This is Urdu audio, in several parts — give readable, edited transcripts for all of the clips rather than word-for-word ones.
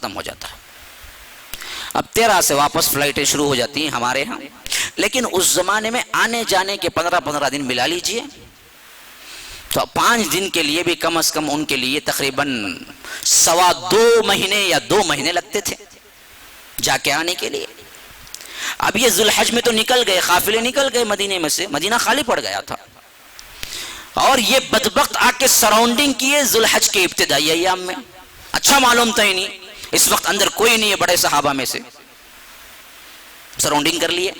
ختم ہو جاتا ہے. اب 13 سے واپس فلائٹیں شروع ہو جاتی ہیں ہمارے ہاں، لیکن اس زمانے میں آنے جانے کے 15 دن ملا لیجئے تو 5 دن کے لیے بھی کم از کم ان کے لیے تقریباً 2.25 مہینے یا 2 مہینے لگتے تھے جا کے آنے کے لیے. اب یہ ذوالحج میں تو نکل گئے، قافلے نکل گئے مدینے میں سے، مدینہ خالی پڑ گیا تھا، اور یہ بدبخت آ کے سراؤنڈنگ کیے ذوالحج کے ابتدائی ایام میں. اچھا معلوم تھا ہی نہیں اس وقت اندر کوئی نہیں ہے بڑے صحابہ میں سے، سراؤنڈنگ کر لیے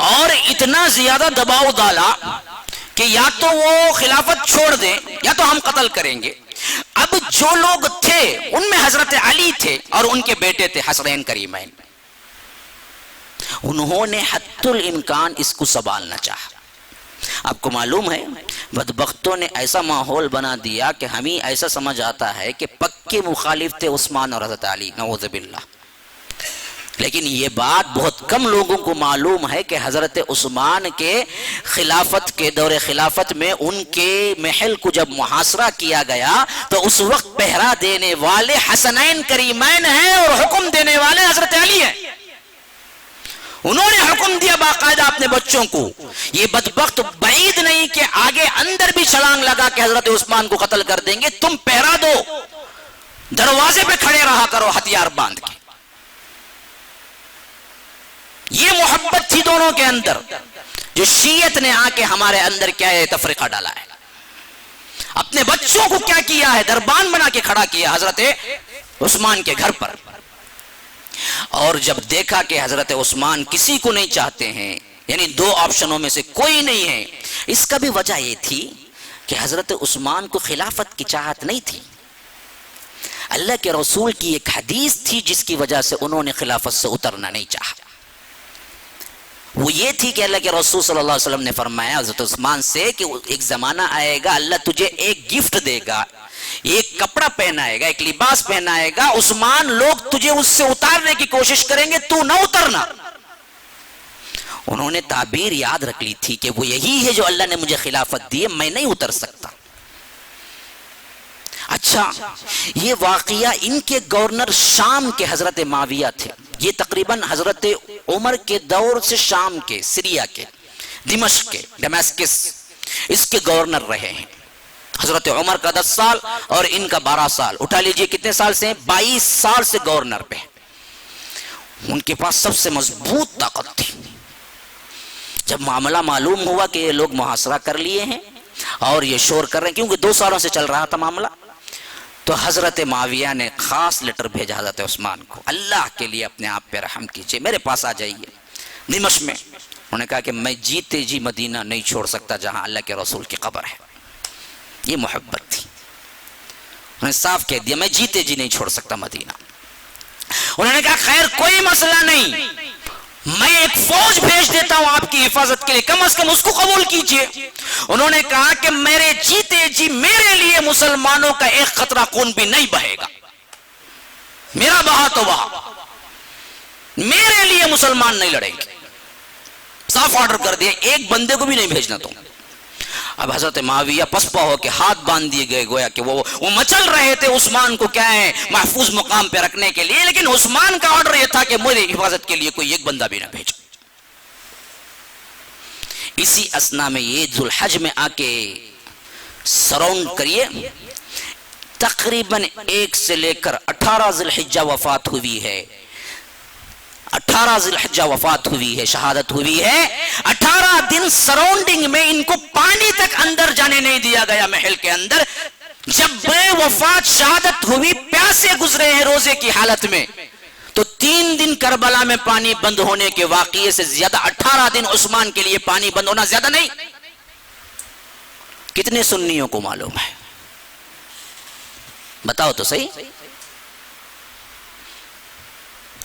اور اتنا زیادہ دباؤ ڈالا کہ یا تو وہ خلافت چھوڑ دیں یا تو ہم قتل کریں گے. اب جو لوگ تھے ان میں حضرت علی تھے اور ان کے بیٹے تھے حسنین کریمین، انہوں نے حتی الامکان اس کو سنبھالنا چاہا. آپ کو معلوم ہے بدبختوں نے ایسا ماحول بنا دیا کہ ہمیں ایسا سمجھ آتا ہے کہ پکے مخالف تھے عثمان اور حضرت علی، نعوذ باللہ. لیکن یہ بات بہت کم لوگوں کو معلوم ہے کہ حضرت عثمان کے خلافت کے دور خلافت میں ان کے محل کو جب محاصرہ کیا گیا تو اس وقت پہرا دینے والے حسنین کریمین ہیں اور حکم دینے والے حضرت علی ہیں. انہوں نے حکم دیا باقاعدہ اپنے بچوں کو. یہ بدبخت بعید نہیں کہ آگے اندر بھی چھلانگ لگا کہ حضرت عثمان کو قتل کر دیں گے، تم پہرا دو، دروازے پہ کھڑے رہا کرو ہتھیار باندھ کے. یہ محبت تھی دونوں کے اندر، جو شیعت نے آ کے ہمارے اندر کیا ہے تفرقہ ڈالا ہے. اپنے بچوں کو کیا کیا ہے، دربان بنا کے کھڑا کیا حضرت عثمان کے گھر پر. اور جب دیکھا کہ حضرت عثمان کسی کو نہیں چاہتے ہیں، یعنی 2 آپشنوں میں سے کوئی نہیں ہے. اس کا بھی وجہ یہ تھی کہ حضرت عثمان کو خلافت کی چاہت نہیں تھی. اللہ کے رسول کی ایک حدیث تھی جس کی وجہ سے انہوں نے خلافت سے اترنا نہیں چاہا. وہ یہ تھی کہ اللہ کے رسول صلی اللہ علیہ وسلم نے فرمایا حضرت عثمان سے کہ ایک زمانہ آئے گا اللہ تجھے ایک گفٹ دے گا، ایک کپڑا پہنائے گا، ایک لباس پہنائے گا، عثمان لوگ تجھے اس سے اتارنے کی کوشش کریں گے، تو نہ اترنا. انہوں نے تعبیر یاد رکھ لی تھی کہ وہ یہی ہے جو اللہ نے مجھے خلافت دی ہے، میں نہیں اتر سکتا. اچھا، یہ واقعہ ان کے گورنر شام کے حضرت معاویہ تھے. یہ تقریباً حضرت عمر کے دور سے شام کے، سیریا کے، دمشق کے، ڈیماسکس، اس کے گورنر رہے ہیں. حضرت عمر کا 10 سال اور ان کا 12 سال، اٹھا لیجئے کتنے سال سے ہیں، 22 سال سے گورنر پہ. ان کے پاس سب سے مضبوط طاقت تھی. جب معاملہ معلوم ہوا کہ یہ لوگ محاصرہ کر لیے ہیں اور یہ شور کر رہے ہیں، کیونکہ 2 سالوں سے چل رہا تھا معاملہ، تو حضرت معاویہ نے خاص لیٹر بھیجا حضرت عثمان کو، اللہ کے لیے اپنے آپ پہ رحم کیجئے، میرے پاس آ جائیے دمشق میں. انہوں نے کہا کہ میں جیتے جی مدینہ نہیں چھوڑ سکتا جہاں اللہ کے رسول کی قبر ہے. یہ محبت تھی. انہوں نے صاف کہہ دیا میں جیتے جی نہیں چھوڑ سکتا مدینہ. انہوں نے کہا خیر کوئی مسئلہ نہیں، میں ایک فوج بھیج دیتا ہوں آپ کی حفاظت کے لیے، کم از کم اس کو قبول کیجئے. انہوں نے کہا کہ میرے جیتے جی میرے لیے مسلمانوں کا ایک قطرہ خون بھی نہیں بہے گا، میرا بہا تو بہا، میرے لیے مسلمان نہیں لڑیں گے. صاف آرڈر کر دیا، ایک بندے کو بھی نہیں بھیجنا تم. اب حضرت معاویہ پسپا ہو کے ہاتھ باندھ دیے گئے، گویا کہ وہ مچل رہے تھے عثمان کو کیا ہے محفوظ مقام پہ رکھنے کے لیے، لیکن عثمان کا آرڈر یہ تھا کہ میری حفاظت کے لیے کوئی ایک بندہ بھی نہ بھیجو. اسی اسنا میں یہ ذوالحج میں آ کے سراؤنڈ کریے، تقریباً 1 سے لے کر 18 ذی الحجہ وفات ہوئی ہے. 18 ذی الحجہ وفات ہوئی ہے، شہادت ہوئی ہے. 18 دن سراؤنڈنگ میں ان کو پانی تک اندر جانے نہیں دیا گیا محل کے اندر. جب بے وفات شہادت ہوئی، پیاسے گزرے ہیں روزے کی حالت میں، تو 3 دن کربلا میں پانی بند ہونے کے واقعے سے زیادہ 18 دن عثمان کے لیے پانی بند ہونا زیادہ نہیں. کتنے سنیوں کو معلوم ہے بتاؤ تو صحیح.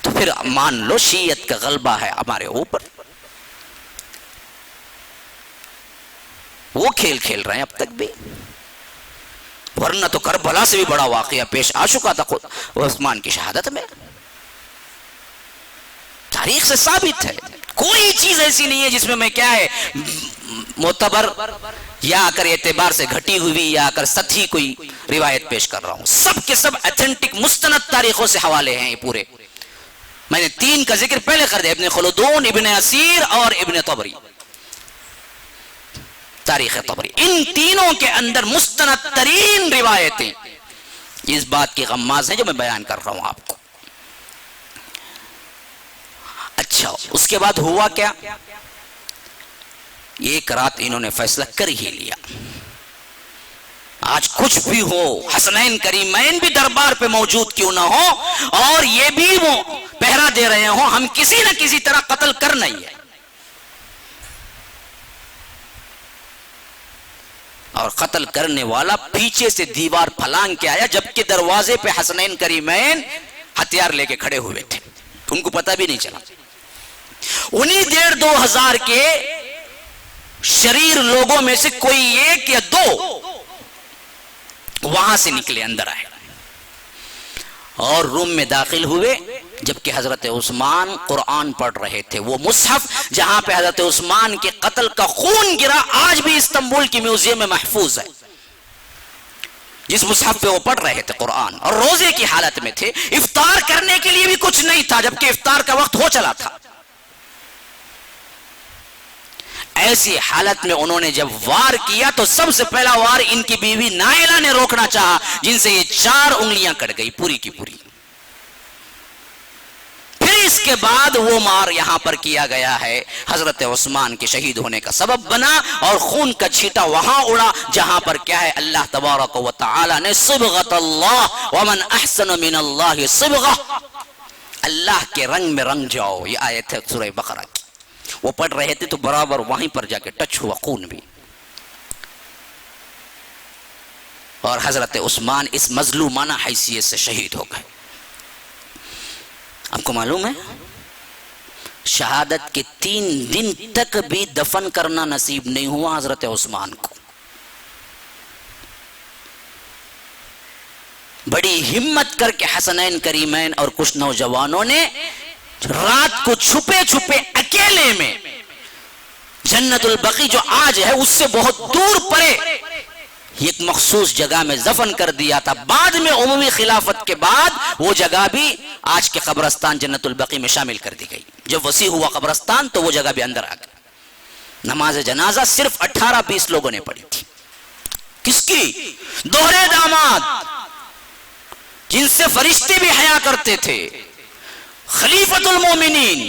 تو پھر مان لو شیعت کا غلبہ ہے ہمارے اوپر، وہ کھیل کھیل رہے ہیں اب تک بھی، ورنہ تو کربلا سے بھی بڑا واقعہ پیش آ چکا تھا عثمان کی شہادت میں. تاریخ سے ثابت ہے، کوئی چیز ایسی نہیں ہے جس میں میں کیا ہے معتبر یا کر اعتبار سے گھٹی ہوئی یا کر سطحی کوئی روایت پیش کر رہا ہوں، سب کے سب اتھینٹک مستند تاریخوں سے حوالے ہیں یہ پورے. میں نے 3 کا ذکر پہلے کر دیا، ابن خلدون، ابن اسیر اور ابن طبری، تاریخ طبری. ان تینوں کے اندر مستند ترین روایتیں اس بات کی غماز ہیں جو میں بیان کر رہا ہوں آپ کو. اچھا، اس کے بعد ہوا کیا؟ ایک رات انہوں نے فیصلہ کر ہی لیا، آج کچھ بھی ہو، حسنین کریمین بھی دربار پہ موجود کیوں نہ ہو اور یہ بھی وہ پہرا دے رہے ہوں، ہم کسی نہ کسی طرح قتل کرنا ہی ہے. اور قتل کرنے والا پیچھے سے دیوار پھلانگ کے آیا، جبکہ دروازے پہ حسنین کریمین ہتھیار لے کے کھڑے ہوئے تھے، ان کو پتہ بھی نہیں چلا. انہی 1500 کے شریر لوگوں میں سے کوئی 1 یا 2 وہاں سے نکلے، اندر آئے اور روم میں داخل ہوئے، جبکہ حضرت عثمان قرآن پڑھ رہے تھے. وہ مصحف جہاں پہ حضرت عثمان کے قتل کا خون گرا آج بھی استنبول کی میوزیم میں محفوظ ہے. جس مصحف پہ وہ پڑھ رہے تھے قرآن، اور روزے کی حالت میں تھے، افطار کرنے کے لیے بھی کچھ نہیں تھا، جبکہ افطار کا وقت ہو چلا تھا. ایسی حالت میں انہوں نے جب وار کیا تو سب سے پہلا وار ان کی بیوی نائلہ نے روکنا چاہا، جن سے یہ 4 انگلیاں کٹ گئی پوری کی پوری. پھر اس کے بعد وہ مار یہاں پر کیا گیا ہے، حضرت عثمان کے شہید ہونے کا سبب بنا، اور خون کا چھیٹا وہاں اڑا جہاں پر کیا ہے، اللہ تبارک و تعالی نے صبغۃ اللہ ومن احسن من اللہ صبغہ، اللہ کے رنگ میں رنگ جاؤ، یہ آیت ہے سورہ بقرہ کی. وہ پڑھ رہے تھے تو برابر وہیں پر جا کے ٹچ ہوا خون بھی. اور حضرت عثمان اس مظلومانہ حیثیت سے شہید ہو گئے. آپ کو معلوم ہے شہادت کے 3 دن تک بھی دفن کرنا نصیب نہیں ہوا حضرت عثمان کو. بڑی ہمت کر کے حسنین کریمین اور کچھ نوجوانوں نے رات کو چھپے چھپے اکیلے میں جنت البقیع جو آج ہے اس سے بہت دور پرے ایک مخصوص جگہ میں دفن کر دیا تھا. بعد میں عمومی خلافت کے بعد وہ جگہ بھی آج کے قبرستان جنت البقیع میں شامل کر دی گئی. جب وسیع ہوا قبرستان تو وہ جگہ بھی اندر آ گئی. نماز جنازہ صرف 18-20 لوگوں نے پڑھی تھی. کس کی؟ دوہرے داماد جن سے فرشتے بھی حیا کرتے تھے، خلیفۃ المومنین،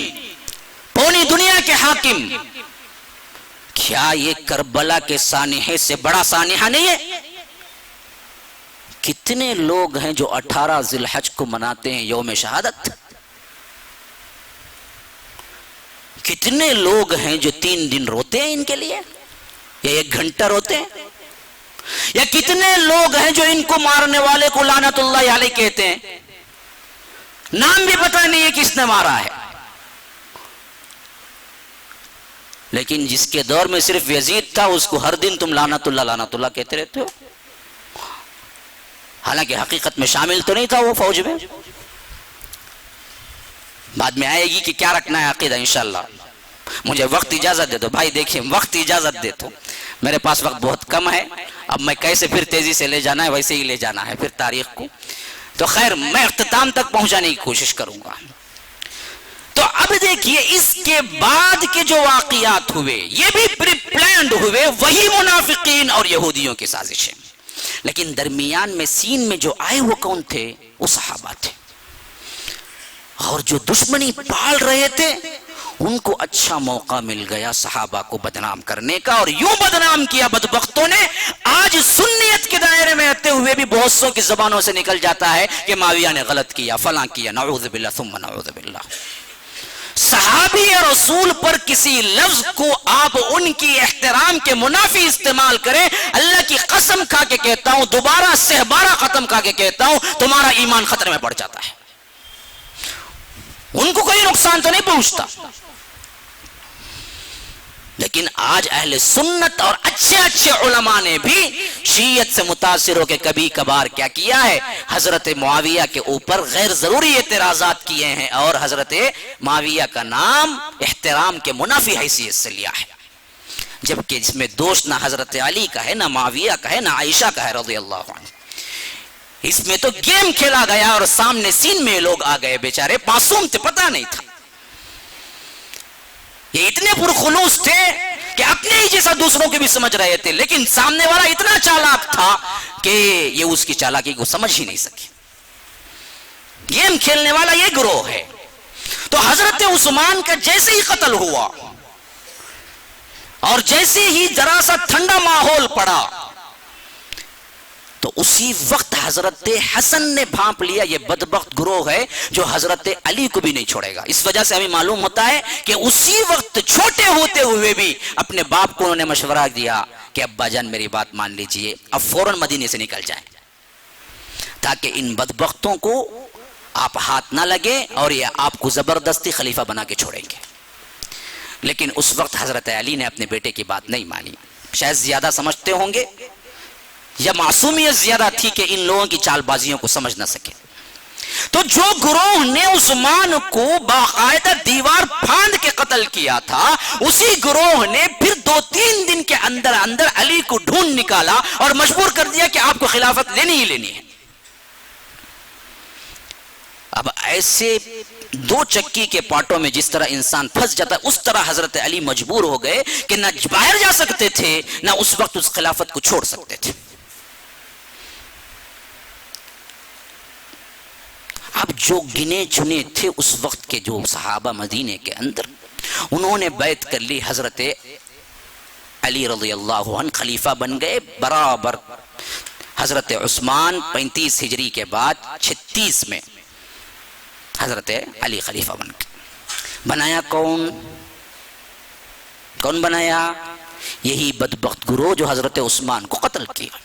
پوری دنیا کے حاکم. کیا یہ کربلا کے سانحے سے بڑا سانحہ نہیں ہے؟ کتنے لوگ ہیں جو 18 ذی الحج کو مناتے ہیں یوم شہادت؟ کتنے لوگ ہیں جو 3 دن روتے ہیں ان کے لیے، یا 1 گھنٹہ روتے ہیں؟ یا کتنے لوگ ہیں جو ان کو مارنے والے کو لعنت اللہ علیہ کہتے ہیں، نام بھی پتہ نہیں ہے کس نے مارا ہے، لیکن جس کے دور میں صرف یزید تھا اس کو ہر دن تم لعنت اللہ کہتے رہتے ہو، حالانکہ حقیقت میں شامل تو نہیں تھا وہ فوج میں. بعد میں آئے گی کہ کیا رکھنا ہے عقیدہ انشاءاللہ. مجھے وقت اجازت دے دو بھائی، دیکھیں وقت اجازت دے تو میرے پاس وقت بہت کم ہے. اب میں کیسے پھر تیزی سے لے جانا ہے ویسے ہی لے جانا ہے پھر تاریخ کو. تو خیر میں اختتام تک پہنچانے کی کوشش کروں گا. تو اب دیکھیے اس کے بعد کے جو واقعات ہوئے یہ بھی پری پلانڈ ہوئے، وہی منافقین اور یہودیوں کی سازشیں. لیکن درمیان میں سین میں جو آئے وہ کون تھے؟ وہ صحابہ تھے. اور جو دشمنی پال رہے تھے ان کو اچھا موقع مل گیا صحابہ کو بدنام کرنے کا، اور یوں بدنام کیا بدبختوں نے آج سنیت کے دائرے میں رہتے ہوئے بھی بہت سو کی زبانوں سے نکل جاتا ہے کہ معاویہ نے غلط کیا، فلاں کیا، نعوذ باللہ ثم نعوذ باللہ. صحابی رسول پر کسی لفظ کو آپ ان کی احترام کے منافی استعمال کریں، اللہ کی قسم کھا کے کہتا ہوں، دوبارہ سہبارہ ختم کھا کے کہتا ہوں، تمہارا ایمان خطرے میں پڑ جاتا ہے. ان کو کوئی نقصان تو نہیں پہنچتا. لیکن آج اہل سنت اور اچھے اچھے علماء نے بھی شیعت سے متاثر ہو کے کبھی کبھار کیا کیا ہے، حضرت معاویہ کے اوپر غیر ضروری اعتراضات کیے ہیں اور حضرت معاویہ کا نام احترام کے منافی حیثیت سے لیا ہے. جبکہ اس میں دوست نہ حضرت علی کا ہے، نہ معاویہ کا ہے، نہ عائشہ کا ہے رضی اللہ عنہ. اس میں تو گیم کھیلا گیا اور سامنے سین میں لوگ آ گئے، بیچارے معصوم تھے، پتہ نہیں تھا. یہ اتنے پرخلوص تھے کہ اپنے ہی جیسا دوسروں کے بھی سمجھ رہے تھے، لیکن سامنے والا اتنا چالاک تھا کہ یہ اس کی چالاکی کو سمجھ ہی نہیں سکے. گیم کھیلنے والا یہ گروہ ہے. تو حضرت عثمان کا جیسے ہی قتل ہوا اور جیسے ہی ذرا سا ٹھنڈا ماحول پڑا تو اسی وقت حضرت حسن نے بھانپ لیا یہ بدبخت گروہ ہے جو حضرت علی کو بھی نہیں چھوڑے گا. اس وجہ سے ہمیں معلوم ہوتا ہے کہ اسی وقت چھوٹے ہوتے ہوئے بھی اپنے باپ کو انہوں نے مشورہ دیا کہ ابا جان میری بات مان لیجئے، اب فوراً مدینے سے نکل جائیں تاکہ ان بدبختوں کو آپ ہاتھ نہ لگے اور یہ آپ کو زبردستی خلیفہ بنا کے چھوڑیں گے. لیکن اس وقت حضرت علی نے اپنے بیٹے کی بات نہیں مانی. شاید زیادہ سمجھتے ہوں گے یا معصومیت زیادہ تھی کہ ان لوگوں کی چال بازیوں کو سمجھ نہ سکے. تو جو گروہ نے عثمان کو باقاعدہ دیوار پھاند کے قتل کیا تھا، اسی گروہ نے پھر 2-3 دن کے اندر اندر علی کو ڈھونڈ نکالا اور مجبور کر دیا کہ آپ کو خلافت لینی ہی لینی ہے. اب ایسے 2 چکی کے پاٹوں میں جس طرح انسان پھنس جاتا ہے، اس طرح حضرت علی مجبور ہو گئے کہ نہ باہر جا سکتے تھے، نہ اس وقت اس خلافت کو چھوڑ سکتے تھے. اب جو گنے چنے تھے اس وقت کے جو صحابہ مدینے کے اندر، انہوں نے بیعت کر لی. حضرت علی رضی اللہ عنہ خلیفہ بن گئے برابر. حضرت عثمان 35 ہجری کے بعد 36 میں حضرت علی خلیفہ بن گئے. بنایا کون بنایا؟ یہی بدبخت گروہ جو حضرت عثمان کو قتل کیا.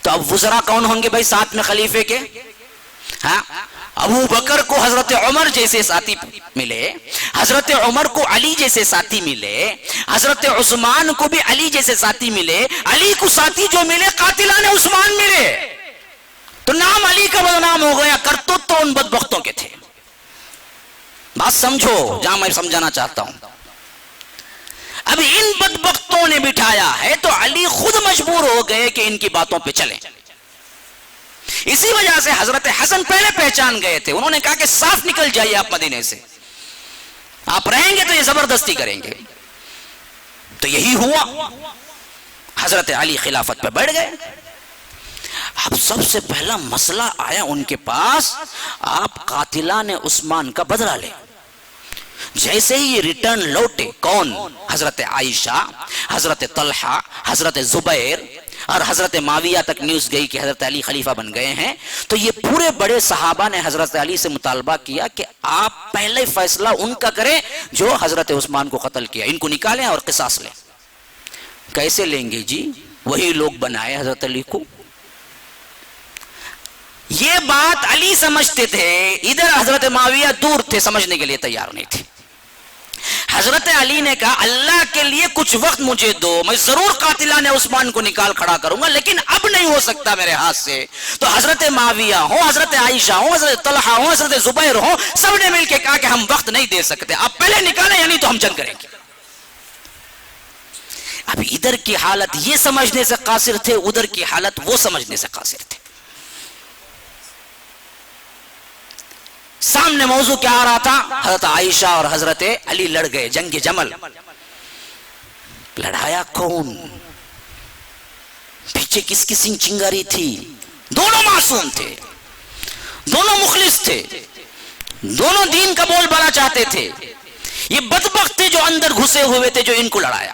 تو اب وزراء کون ہوں گے بھائی ساتھ میں خلیفے کے؟ ہاں، ابو بکر کو حضرت عمر جیسے ساتھی ملے، حضرت عمر کو علی جیسے ساتھی ملے، حضرت عثمان کو بھی علی جیسے ساتھی ملے، علی کو ساتھی جو ملے قاتلان عثمان ملے. تو نام علی کا بدنام ہو گیا، کرتوت تو ان بدبختوں کے تھے. بات سمجھو جہاں میں سمجھانا چاہتا ہوں. اب ان بدبختوں نے بٹھایا ہے تو علی خود مجبور ہو گئے کہ ان کی باتوں پہ چلیں. اسی وجہ سے حضرت حسن پہلے پہچان گئے تھے. انہوں نے کہا کہ صاف نکل جائیے آپ مدینے سے، آپ رہیں گے تو یہ زبردستی کریں گے. تو یہی ہوا، حضرت علی خلافت پہ بیٹھ گئے. اب سب سے پہلا مسئلہ آیا ان کے پاس، آپ قاتلان عثمان کا بدلہ لیں. جیسے ہی یہ ریٹرن لوٹے، کون؟ حضرت عائشہ، حضرت طلحہ، حضرت زبیر اور حضرت معاویہ تک نیوز گئی کہ حضرت علی خلیفہ بن گئے ہیں. تو یہ پورے بڑے صحابہ نے حضرت علی سے مطالبہ کیا کہ آپ پہلے فیصلہ ان کا کریں جو حضرت عثمان کو قتل کیا، ان کو نکالیں اور قصاص لیں. کیسے لیں گے جی؟ وہی لوگ بنائے حضرت علی کو. یہ بات علی سمجھتے تھے، ادھر حضرت معاویہ دور تھے، سمجھنے کے لیے تیار نہیں تھے. حضرت علی نے کہا اللہ کے لیے کچھ وقت مجھے دو، میں ضرور قاتلان عثمان کو نکال کھڑا کروں گا، لیکن اب نہیں ہو سکتا میرے ہاتھ سے. تو حضرت معاویہ ہوں، حضرت عائشہ ہوں، حضرت طلحہ ہوں، حضرت زبیر ہوں، سب نے مل کے کہا کہ ہم وقت نہیں دے سکتے، آپ پہلے نکالیں یعنی تو ہم جنگ کریں گے. اب ادھر کی حالت یہ سمجھنے سے قاصر تھے، ادھر کی حالت وہ سمجھنے سے قاصر تھے. سامنے موضوع کیا آ رہا تھا؟ حضرت عائشہ اور حضرت علی لڑ گئے، جنگ جمل. لڑایا کون؟ پیچھے کس کی سنگ چنگاری تھی؟ دونوں معصوم تھے، دونوں مخلص تھے، دونوں دین کا بول بالا چاہتے تھے. یہ بدبخت تھے جو اندر گھسے ہوئے تھے جو ان کو لڑایا.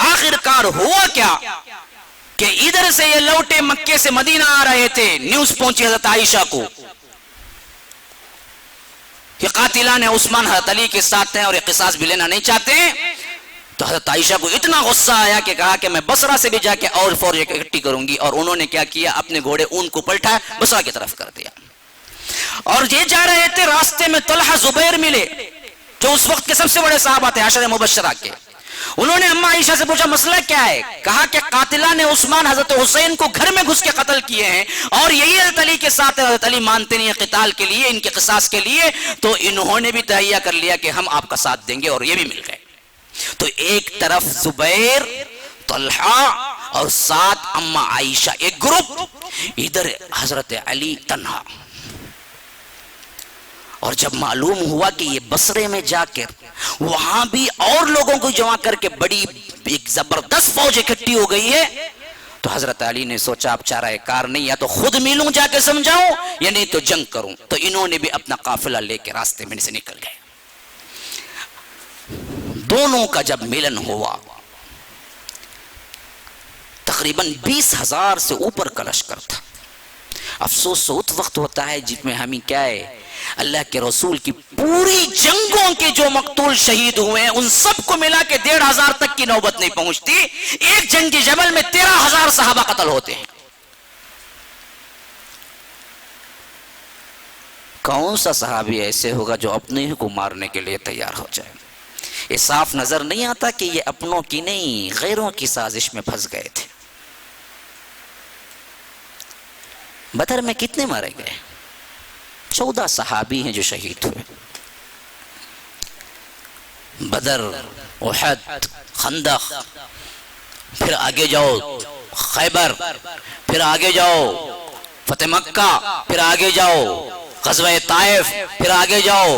آخر کار ہوا کیا کہ ادھر سے یہ لوٹے مکے سے مدینہ آ رہے تھے، نیوز پہنچی حضرت عائشہ کو کہ قاتلان عثمان حضرت علی کے ساتھ ہیں اور یہ قصاص بھی لینا نہیں چاہتے. تو حضرت عائشہ کو اتنا غصہ آیا کہ کہا کہ میں بصرہ سے بھی جا کے اور فوج اکٹھی کروں گی. اور انہوں نے کیا کیا؟ اپنے گھوڑے اون کو پلٹا، بصرہ کی طرف کر دیا. اور یہ جا رہے تھے، راستے میں طلحہ زبیر ملے جو اس وقت کے سب سے بڑے صحابہ تھے، عشرہ مبشرہ کے. انہوں نے اما عائشہ سے پوچھا مسئلہ کیا ہے؟ کہا کہ قاتلان عثمان حضرت حسین کو گھر میں گھس کے قتل کیے ہیں اور یہی حضرت علی کے ساتھ ہے. حضرت علی مانتے نہیں ہیں قتال کے لیے، ان کے قصاص کے لیے. تو انہوں نے بھی تہیہ کر لیا کہ ہم آپ کا ساتھ دیں گے، اور یہ بھی مل گئے. تو ایک طرف زبیر، طلحہ اور ساتھ اماں عائشہ ایک گروپ، ادھر حضرت علی تنہا. اور جب معلوم ہوا کہ یہ بصرے میں جا کر وہاں بھی اور لوگوں کو جمع کر کے بڑی ایک زبردست فوج اکٹھی ہو گئی ہے، تو حضرت علی نے سوچا اب چارہ کار نہیں، یا تو خود ملوں جا کے سمجھاؤں یا نہیں تو جنگ کروں. تو انہوں نے بھی اپنا قافلہ لے کے راستے میں سے نکل گئے. دونوں کا جب ملن ہوا تقریباً 20,000 سے اوپر کا لشکر تھا. افسوس تو اس وقت ہوتا ہے جس میں ہمیں کیا ہے، اللہ کے رسول کی پوری جنگوں کے جو مقتول شہید ہوئے ہیں ان سب کو ملا کے 1,500 تک کی نوبت نہیں پہنچتی. ایک جنگ جبل میں 13,000 صحابہ قتل ہوتے ہیں. کون سا صحابی ایسے ہوگا جو اپنے ہی کو مارنے کے لیے تیار ہو جائے؟ یہ صاف نظر نہیں آتا کہ یہ اپنوں کی نہیں غیروں کی سازش میں پھنس گئے تھے. بدر میں کتنے مارے گئے؟ 14 صحابی ہیں جو شہید ہوئے. بدر، احد، خندق، پھر آگے جاؤ خیبر، پھر آگے جاؤ فتح مکہ، پھر آگے جاؤ غزوہ طائف، پھر آگے جاؤ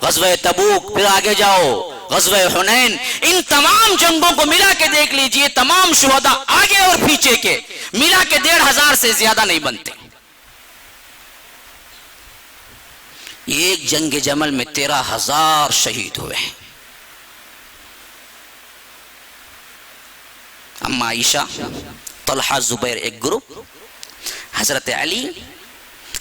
غزوہ تبوک، پھر آگے جاؤ غزوہ حنین. ان تمام جنگوں کو ملا کے دیکھ لیجئے، تمام شہداء آگے اور پیچھے کے ملا کے 1,500 سے زیادہ نہیں بنتے. ایک جنگ جمل میں 13,000 شہید ہوئے ہیں. اما عائشہ، طلحہ، زبیر ایک گروپ، حضرت علی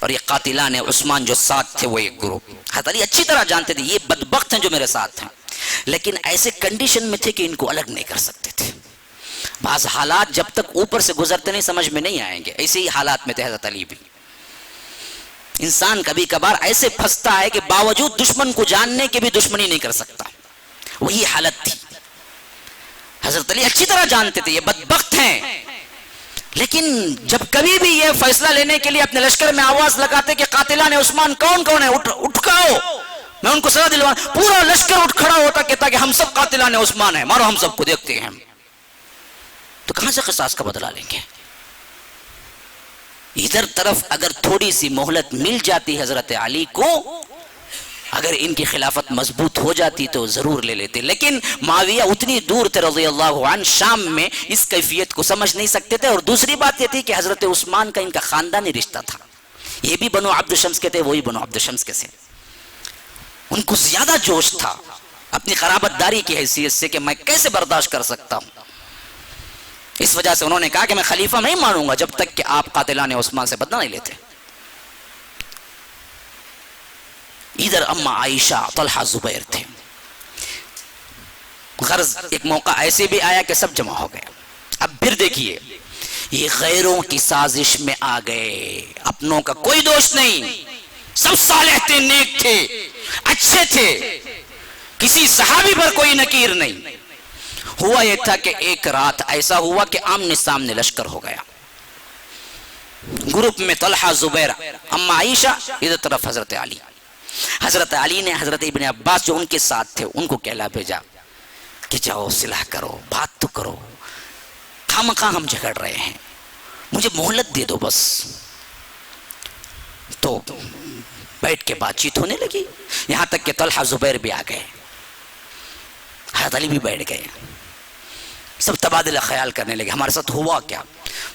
اور یہ قاتلان عثمان جو ساتھ تھے وہ ایک گروپ. حضرت علی اچھی طرح جانتے تھے یہ بدبخت ہیں جو میرے ساتھ ہیں، لیکن ایسے کنڈیشن میں تھے کہ ان کو الگ نہیں کر سکتے تھے. بعض حالات جب تک اوپر سے گزرتے نہیں سمجھ میں نہیں آئیں گے. ایسے ہی حالات میں تھے حضرت علی بھی. انسان کبھی کبھار ایسے پھنستا ہے کہ باوجود دشمن کو جاننے کے بھی دشمنی نہیں کر سکتا. وہی حالت تھی. حضرت علی اچھی طرح جانتے تھے یہ بدبخت ہیں، لیکن جب کبھی بھی یہ فیصلہ لینے کے لیے اپنے لشکر میں آواز لگاتے کہ قاتلان عثمان کون کون ہے، اٹھ کھاؤ میں ان کو سزا دلواؤں، پورا لشکر اٹھ کھڑا ہوتا کہتا کہ ہم سب قاتلان عثمان ہیں، مارو ہم سب کو دیکھتے ہیں. تو کہاں سے قصاص کا بدلہ لیں گے؟ ادھر طرف اگر تھوڑی سی مہلت مل جاتی حضرت علی کو، اگر ان کی خلافت مضبوط ہو جاتی تو ضرور لے لیتے. لیکن معاویہ اتنی دور تھے رضی اللہ عنہ، شام میں اس کیفیت کو سمجھ نہیں سکتے تھے. اور دوسری بات یہ تھی کہ حضرت عثمان کا ان کا خاندانی رشتہ تھا، یہ بھی بنو عبد شمس کے تھے، وہی بنو عبد شمس کے تھے. ان کو زیادہ جوش تھا اپنی قرابت داری کی حیثیت سے کہ میں کیسے برداشت کر سکتا ہوں. اس وجہ سے انہوں نے کہا کہ میں خلیفہ نہیں مانوں گا جب تک کہ آپ قاتلان عثمان سے بدلہ نہیں لیتے. ادھر اما عائشہ، طلحہ، زبیر تھے. غرض ایک موقع ایسے بھی آیا کہ سب جمع ہو گئے. اب پھر دیکھیے یہ غیروں کی سازش میں آ گئے، اپنوں کا کوئی دوست نہیں، سب صالح تھے، نیک تھے، اچھے تھے، کسی صحابی پر کوئی نکیر نہیں. ہوا یہ تھا کہ ایک رات ایسا ہوا کہ آمنے سامنے لشکر ہو گیا. گروپ میں طلحہ، زبیر، اما عائشہ، ادھر طرف حضرت علی. حضرت علی نے حضرت ابن عباس جو ان کے ساتھ تھے ان کو کہلا بھیجا کہ جاؤ صلح کرو، بات تو کرو، خامخواہ ہم جھگڑ رہے ہیں، مجھے مہلت دے دو بس. تو بیٹھ کے بات چیت ہونے لگی، یہاں تک کہ طلحہ زبیر بھی آ گئے، حضرت علی بھی بیٹھ گئے. سب تبادلہ خیال کرنے لگے ہمارے ساتھ ہوا کیا.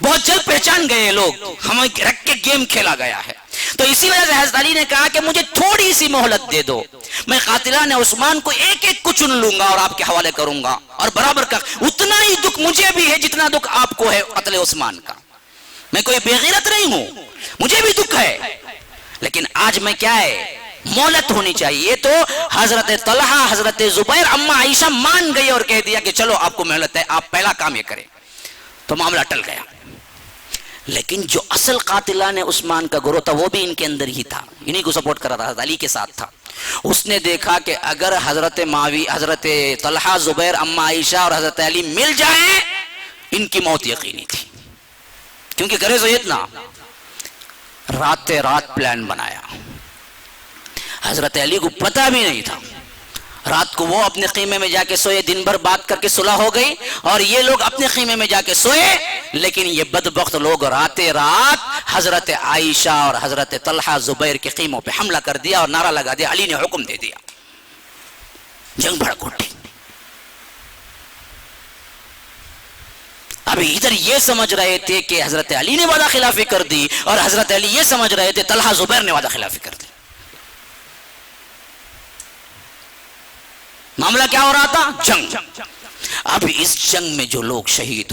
بہت جلد پہچان گئے لوگ، ہمیں رکھ کے گیم کھیلا گیا ہے. تو اسی وجہ سے حضرت علی نے کہا کہ مجھے تھوڑی سی مہلت دے دو، میں قاتلان عثمان کو ایک ایک کو چن لوں گا اور آپ کے حوالے کروں گا، اور برابر کا اتنا ہی دکھ مجھے بھی ہے جتنا دکھ آپ کو ہے قتل عثمان کا. میں کوئی بے غیرت نہیں ہوں، مجھے بھی دکھ ہے، لیکن آج میں کیا ہے مہلت ہونی چاہیے. تو حضرت طلحہ، حضرت زبیر، اما عائشہ مان گئی اور کہہ دیا کہ چلو آپ کو مہلت ہے، آپ پہلا کام یہ کریں. تو معاملہ ٹل گیا. لیکن جو اصل قاتلان عثمان کا گروہ تھا وہ بھی ان کے اندر ہی تھا، انہی کو سپورٹ کر رہا تھا، حضرت علی کے ساتھ تھا. اس نے دیکھا کہ اگر حضرت طلحہ، زبیر، اما عائشہ اور حضرت علی مل جائیں ان کی موت یقینی تھی. کیونکہ کرے تو اتنا رات پلان بنایا. حضرت علی کو پتہ بھی نہیں تھا، رات کو وہ اپنے خیمے میں جا کے سوئے، دن بھر بات کر کے صلح ہو گئی، اور یہ لوگ اپنے خیمے میں جا کے سوئے، لیکن یہ بدبخت لوگ رات حضرت عائشہ اور حضرت طلحہ زبیر کے خیموں پہ حملہ کر دیا اور نعرہ لگا دیا، علی نے حکم دے دیا، جنگ بھڑک اٹھی۔ ابھی ادھر یہ سمجھ رہے تھے کہ حضرت علی نے وعدہ خلافی کر دی، اور حضرت علی یہ سمجھ رہے تھے طلحہ زبیر نے وعدہ خلافی کر دی۔ معاملہ کیا ہو رہا تھا؟ جنگ۔ اب اس جنگ میں جو لوگ شہید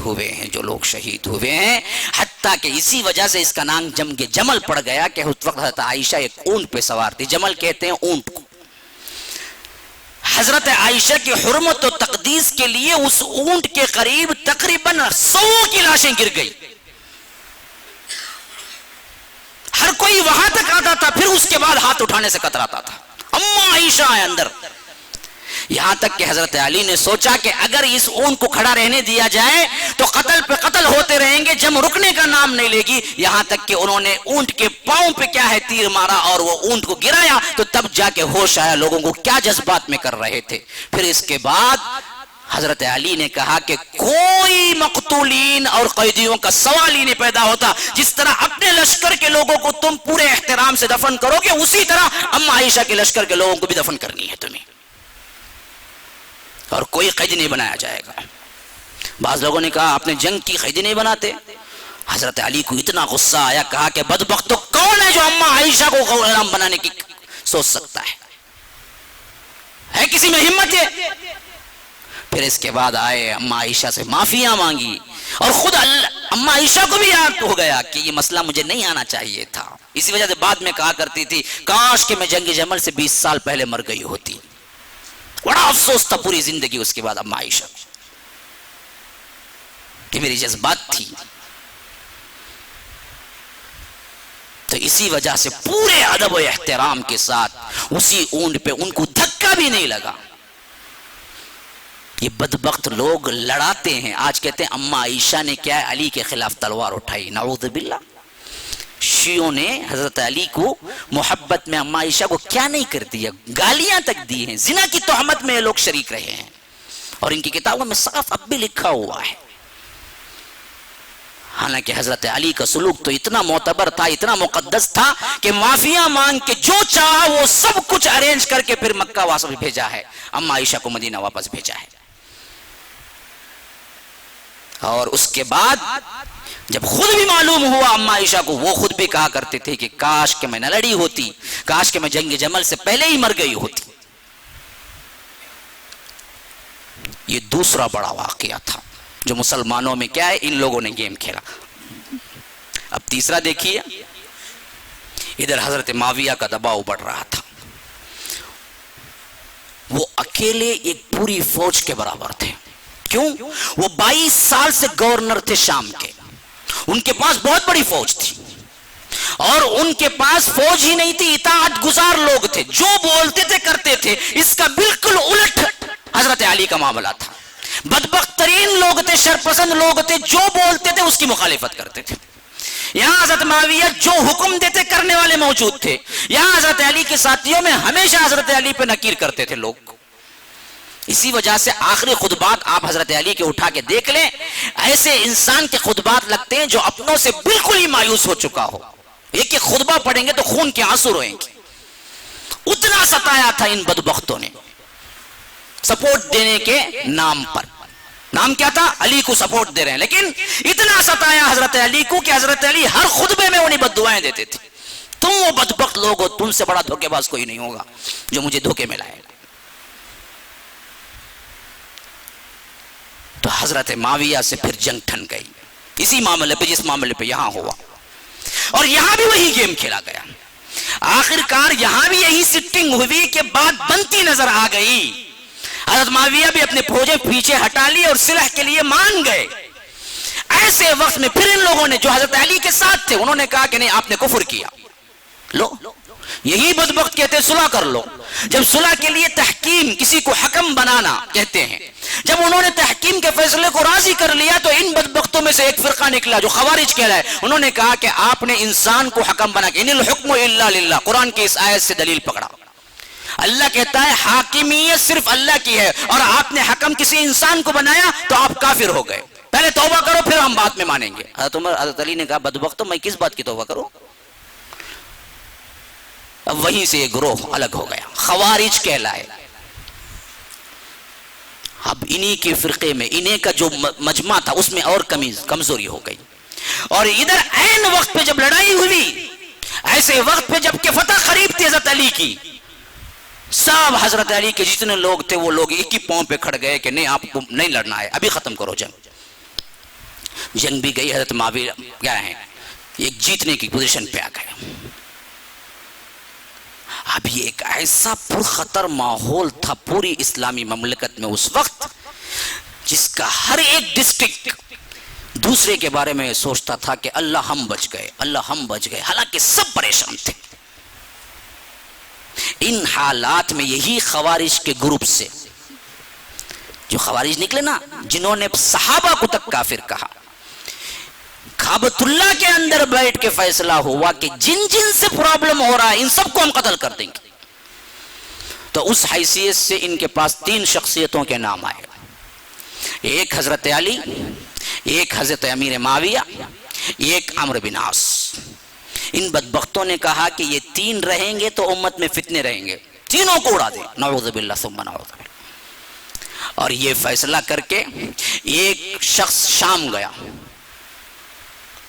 ہوئے ہیں، حتیٰ کہ اسی وجہ سے اس کا نام جنگ جمل پڑ گیا کہ اس وقت حضرت عائشہ ایک اونٹ پہ سوار تھی، جمل کہتے ہیں اونٹ کو۔ حضرت عائشہ کی حرمت و تقدیس کے لیے اس اونٹ کے قریب تقریباً 100 کی لاشیں گر گئی۔ ہر کوئی وہاں تک آتا تھا، پھر اس کے بعد ہاتھ اٹھانے سے کتراتا تھا۔ اما عائشہ ہے اندر، یہاں تک کہ حضرت علی نے سوچا کہ اگر اس اونٹ کو کھڑا رہنے دیا جائے تو قتل پہ قتل ہوتے رہیں گے، جنگ رکنے کا نام نہیں لے گی۔ یہاں تک کہ انہوں نے اونٹ کے پاؤں پہ کیا ہے تیر مارا اور وہ اونٹ کو گرایا، تو تب جا کے ہوش آیا لوگوں کو کیا جذبات میں کر رہے تھے۔ پھر اس کے بعد حضرت علی نے کہا کہ کوئی مقتولین اور قیدیوں کا سوال ہی نہیں پیدا ہوتا، جس طرح اپنے لشکر کے لوگوں کو تم پورے احترام سے دفن کرو گے، اسی طرح اما عائشہ کے لشکر کے لوگوں کو بھی دفن کرنی ہے تمہیں، اور کوئی قیدی نہیں بنایا جائے گا۔ بعض لوگوں نے کہا آپ نے جنگ کی، قیدی نہیں بناتے۔ حضرت علی کو اتنا غصہ آیا، کہا کہ بدبخت تو کون ہے جو اما عائشہ کو غلام بنانے کی سوچ سکتا ہے کسی میں ہمت ہے؟ پھر اس کے بعد آئے، اما عائشہ سے معافیاں مانگی، اور خود اما عائشہ کو بھی یاد ہو گیا کہ یہ مسئلہ مجھے نہیں آنا چاہیے تھا۔ اسی وجہ سے بعد میں کہا کرتی تھی کاش کہ میں جنگ جمل سے 20 سال پہلے مر گئی ہوتی۔ بڑا افسوس تھا پوری زندگی اس کے بعد اما عائشہ کہ میری جذبات تھی۔ تو اسی وجہ سے پورے ادب و احترام کے ساتھ اسی اونٹ پہ ان کو دھکا بھی نہیں لگا۔ یہ بدبخت لوگ لڑاتے ہیں، آج کہتے ہیں اما عائشہ نے کیا ہے علی کے خلاف تلوار اٹھائی، نعوذ باللہ۔ شیعوں نے حضرت علی کو محبت میں اما عائشہ کو کیا نہیں کر دیا، گالیاں تک دی ہیں، زنا کی تہمت میں یہ لوگ شریک رہے ہیں، اور ان کی کتابوں میں صاف اب بھی لکھا ہوا ہے۔ حالانکہ حضرت علی کا سلوک تو اتنا معتبر تھا، اتنا مقدس تھا کہ معافیاں مانگ کے جو چاہا وہ سب کچھ ارینج کر کے پھر مکہ واپس بھیجا ہے، اما عائشہ کو مدینہ واپس بھیجا ہے۔ اور اس کے بعد جب خود بھی معلوم ہوا اما عائشہ کو، وہ خود بھی کہا کرتے تھے کہ کاش کہ میں نہ لڑی ہوتی، کاش کہ میں جنگ جمل سے پہلے ہی مر گئی ہوتی۔ یہ دوسرا بڑا واقعہ تھا جو مسلمانوں میں کیا ہے ان لوگوں نے گیم کھیلا۔ اب تیسرا دیکھیے، ادھر حضرت معاویہ کا دباؤ بڑھ رہا تھا، وہ اکیلے ایک پوری فوج کے برابر تھے۔ کیوں؟ وہ 22 سال سے گورنر تھے شام کے، ان کے پاس بہت بڑی فوج تھی، اور ان کے پاس فوج ہی نہیں تھی، اطاعت گزار لوگ تھے، جو بولتے تھے کرتے تھے۔ اس کا بالکل الٹ حضرت علی کا معاملہ تھا، بدبخت ترین لوگ تھے، شرپسند لوگ تھے، جو بولتے تھے اس کی مخالفت کرتے تھے۔ یہاں حضرت معاویہ جو حکم دیتے کرنے والے موجود تھے، یہاں حضرت علی کے ساتھیوں میں ہمیشہ حضرت علی پہ نکیر کرتے تھے لوگ۔ اسی وجہ سے آخری خطبات آپ حضرت علی کے اٹھا کے دیکھ لیں، ایسے انسان کے خطبات لگتے ہیں جو اپنوں سے بالکل ہی مایوس ہو چکا ہو، ایک ایک خطبہ پڑھیں گے تو خون کے آنسو روئیں گے۔ اتنا ستایا تھا ان بدبختوں نے سپورٹ دینے کے نام پر۔ نام کیا تھا؟ علی کو سپورٹ دے رہے ہیں، لیکن اتنا ستایا حضرت علی کو کہ حضرت علی ہر خطبے میں انہیں بددعائیں دیتے تھے، تم وہ بدبخت لوگ ہو، تم سے بڑا دھوکے باز کوئی نہیں ہوگا جو مجھے دھوکے میں لائے گا۔ تو حضرت معاویہ سے پھر جنگ ٹھن گئی، اسی معاملے پہ جس معاملے پہ یہاں ہوا، اور یہاں بھی وہی گیم کھیلا گیا۔ آخر کار یہاں بھی یہی سٹنگ ہوئی کہ بات بنتی نظر آ گئی، حضرت معاویہ بھی اپنے فوجیں پیچھے ہٹا لی اور صلح کے لیے مان گئے۔ ایسے وقت میں پھر ان لوگوں نے جو حضرت علی کے ساتھ تھے انہوں نے کہا کہ نہیں آپ نے کفر کیا، لو یہی بدبخت کہتے صلح کر لو۔ جب صلح کے لیے تحکیم کسی کو حکم بنانا کہتے ہیں، جب انہوں نے تحکیم کے فیصلے کو راضی کر لیا تو ان بدبختوں میں سے ایک فرقہ نکلا جو خوارج کہہ رہا ہے، انہوں نے کہا کہ آپ نے انسان کو حکم بنا کے، ان الحکم الا للہ، قرآن کی اس آیت سے دلیل پکڑا، اللہ کہتا ہے حاکمیت صرف اللہ کی ہے، اور آپ نے حکم کسی انسان کو بنایا تو آپ کافر ہو گئے، پہلے توبہ کرو پھر ہم بعد میں مانیں گے۔ حضرت علی نے کہا بدبختو میں کس بات کی توبہ کروں؟ اب وہیں سے یہ گروہ الگ ہو گیا، خوارج کہلائے۔ اب انہی کے فرقے میں انہی کا جو مجمع تھا اس میں اور کمزوری ہو گئی، اور ادھر عین وقت پہ جب لڑائی ہوئی، ایسے وقت پہ جب کہ فتح قریب تھی حضرت علی کی، سب حضرت علی کے جتنے لوگ تھے وہ لوگ ایک ہی پاؤں پہ کھڑ گئے کہ نہیں آپ کو نہیں لڑنا ہے، ابھی ختم کرو جنگ بھی گئی، حضرت معاویہ کیا ہے ایک جیتنے کی پوزیشن پہ آ گئے۔ اب یہ ایک ایسا پرخطر ماحول تھا پوری اسلامی مملکت میں اس وقت، جس کا ہر ایک ڈسٹرکٹ دوسرے کے بارے میں سوچتا تھا کہ اللہ ہم بچ گئے، اللہ ہم بچ گئے، حالانکہ سب پریشان تھے۔ ان حالات میں یہی خوارج کے گروپ سے جو خوارج نکلے نا، جنہوں نے صحابہ کو تک کافر کہا، کعبۃ اللہ کے اندر بیٹھ کے فیصلہ ہوا کہ جن جن سے پرابلم ہو رہا ہے ان سب کو ہم قتل کر دیں گے۔ تو اس حیثیت سے ان کے پاس 3 شخصیتوں کے نام آئے، ایک حضرت علی، ایک حضرت امیر معاویہ، ایک عمرو بن عاص۔ ان بدبختوں نے کہا کہ یہ 3 رہیں گے تو امت میں فتنے رہیں گے، تینوں کو اڑا دیں، نعوذ باللہ ثم نعوذ باللہ۔ اور یہ فیصلہ کر کے ایک شخص شام گیا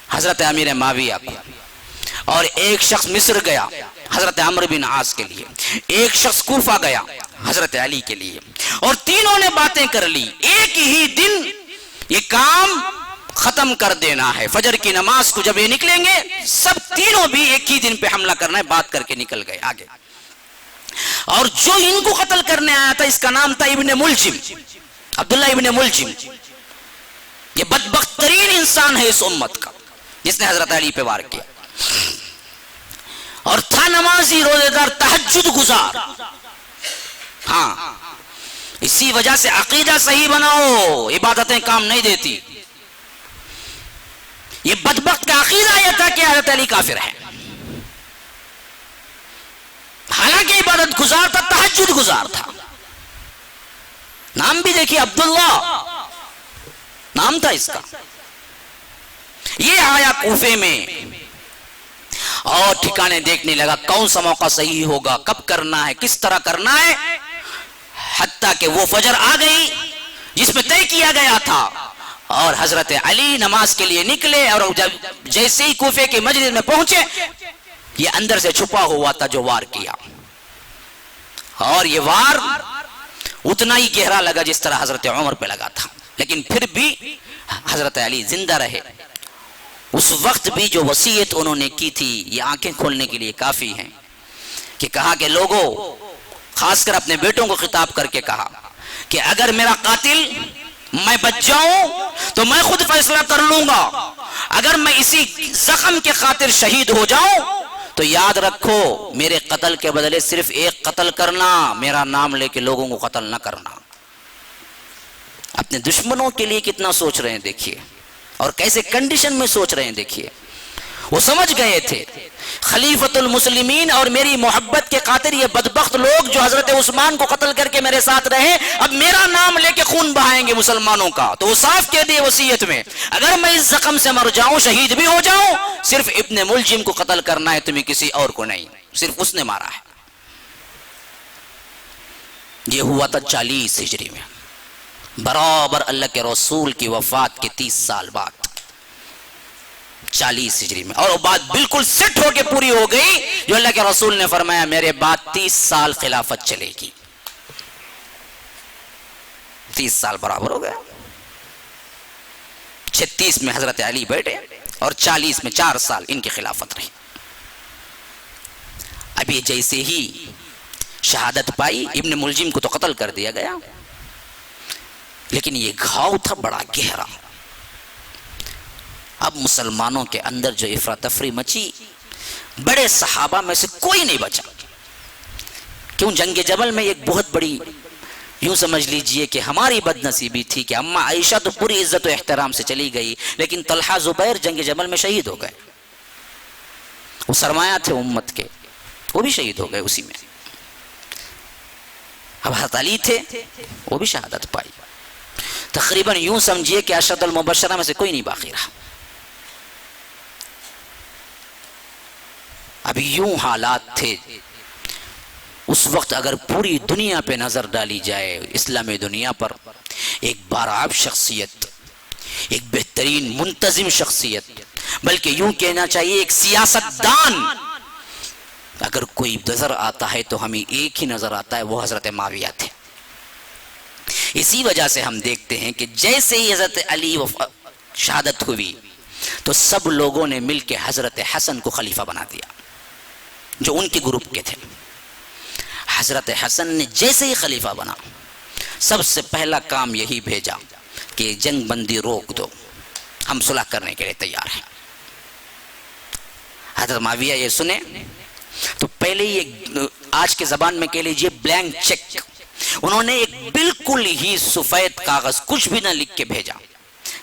حضرت امیر معاویہ کو، اور ایک شخص مصر گیا حضرت عمرو بن عاص کے لیے، ایک شخص کوفہ گیا حضرت علی کے لیے، اور تینوں نے باتیں کر لی ایک ہی دن یہ کام ختم کر دینا ہے۔ فجر کی نماز کو جب یہ نکلیں گے سب تینوں بھی ایک ہی دن پہ حملہ کرنا ہے، بات کر کے نکل گئے آگے۔ اور جو ان کو قتل کرنے آیا تھا اس کا نام تھا ابن ملجم، عبداللہ ابن ملجم۔ یہ بدبخت ترین انسان ہے اس امت کا جس نے حضرت علی پہ وار کیا، اور تھا نمازی، روزے دار، تہجد گزار۔ ہاں، اسی وجہ سے عقیدہ صحیح بناؤ، عبادتیں کام نہیں دیتی۔ یہ بدبخت کا عقیدہ یہ تھا کہ حضرت علی کافر ہے، حالانکہ عبادت گزار تھا، تہجد گزار تھا۔ نام بھی دیکھیے عبداللہ نام تھا اس کا۔ یہ آیا کوفے میں اور ٹھکانے دیکھنے لگا کون سا موقع صحیح ہوگا، کب کرنا ہے، کس طرح کرنا ہے، حتیٰ کہ وہ فجر آ گئی جس میں طے کیا گیا تھا، اور حضرت علی نماز کے لیے نکلے، اور جب جیسے ہی کوفے کے مسجد میں پہنچے یہ اندر سے چھپا ہوا تھا جو وار کیا، اور یہ وار اتنا ہی گہرا لگا جس طرح حضرت عمر پہ لگا تھا، لیکن پھر بھی حضرت علی زندہ رہے۔ اس وقت بھی جو وصیت انہوں نے کی تھی یہ آنکھیں کھولنے کے لیے کافی ہیں، کہ کہا کہ لوگوں، خاص کر اپنے بیٹوں کو خطاب کر کے کہا کہ اگر میرا قاتل میں بچ جاؤں تو میں خود فیصلہ کر لوں گا، اگر میں اسی زخم کے خاطر شہید ہو جاؤں تو یاد رکھو میرے قتل کے بدلے صرف ایک قتل کرنا، میرا نام لے کے لوگوں کو قتل نہ کرنا۔ اپنے دشمنوں کے لیے کتنا سوچ رہے ہیں دیکھیے، اور کیسے کنڈیشن میں سوچ رہے ہیں دیکھیے۔ وہ سمجھ گئے تھے خلیفۃ المسلمین اور میری محبت کے خاطر یہ بدبخت لوگ جو حضرت عثمان کو قتل کر کے میرے ساتھ رہے اب میرا نام لے کے خون بہائیں گے مسلمانوں کا، تو وہ صاف کہہ دیے وصیت میں اگر میں اس زخم سے مر جاؤں، شہید بھی ہو جاؤں، صرف ابن ملجم کو قتل کرنا ہے، تمہیں کسی اور کو نہیں، صرف اس نے مارا ہے۔ یہ ہوا تھا 40 ہجری میں، برابر اللہ کے رسول کی وفات کے 30 سال بعد، 40 ہجری میں، اور وہ بات بالکل سیٹ ہو کے پوری ہو گئی جو اللہ کے رسول نے فرمایا میرے بعد 30 سال خلافت چلے گی۔ 30 سال برابر ہو گیا، 36 میں حضرت علی بیٹھے اور 40 میں 4 سال ان کی خلافت رہی۔ اب یہ جیسے ہی شہادت پائی، ابن ملجم کو تو قتل کر دیا گیا، لیکن یہ گھاؤ تھا بڑا گہرا۔ اب مسلمانوں کے اندر جو افراتفری مچی، بڑے صحابہ میں سے کوئی نہیں بچا۔ کیوں؟ جنگ جبل میں ایک بہت بڑی، یوں سمجھ لیجئے کہ ہماری بد نصیبی تھی کہ اماں عائشہ تو پوری عزت و احترام سے چلی گئی، لیکن طلحہ زبیر جنگ جبل میں شہید ہو گئے، وہ سرمایہ تھے امت کے، وہ بھی شہید ہو گئے اسی میں۔ اب حضرت علی تھے، وہ بھی شہادت پائی. تقریباً یوں سمجھیے کہ عشرۃ المبشرہ میں سے کوئی نہیں باقی رہا. اب یوں حالات تھے اس وقت. اگر پوری دنیا پہ نظر ڈالی جائے، اسلامی دنیا پر، ایک بارعب شخصیت، ایک بہترین منتظم شخصیت، بلکہ یوں کہنا چاہیے ایک سیاست دان اگر کوئی نظر آتا ہے تو ہمیں ایک ہی نظر آتا ہے، وہ حضرت معاویہ تھے. اسی وجہ سے ہم دیکھتے ہیں کہ جیسے ہی حضرت علی شہادت ہوئی تو سب لوگوں نے مل کے حضرت حسن کو خلیفہ بنا دیا جو ان کے گروپ کے تھے. حضرت حسن نے جیسے ہی خلیفہ بنا، سب سے پہلا کام یہی بھیجا کہ جنگ بندی روک دو، ہم صلح کرنے کے لیے تیار ہیں. حضرت معاویہ یہ سنے تو پہلے یہ آج کے زبان میں کہہ لیجئے بلینک چیک، انہوں نے ایک بالکل ہی سفید کاغذ کچھ بھی نہ لکھ کے بھیجا.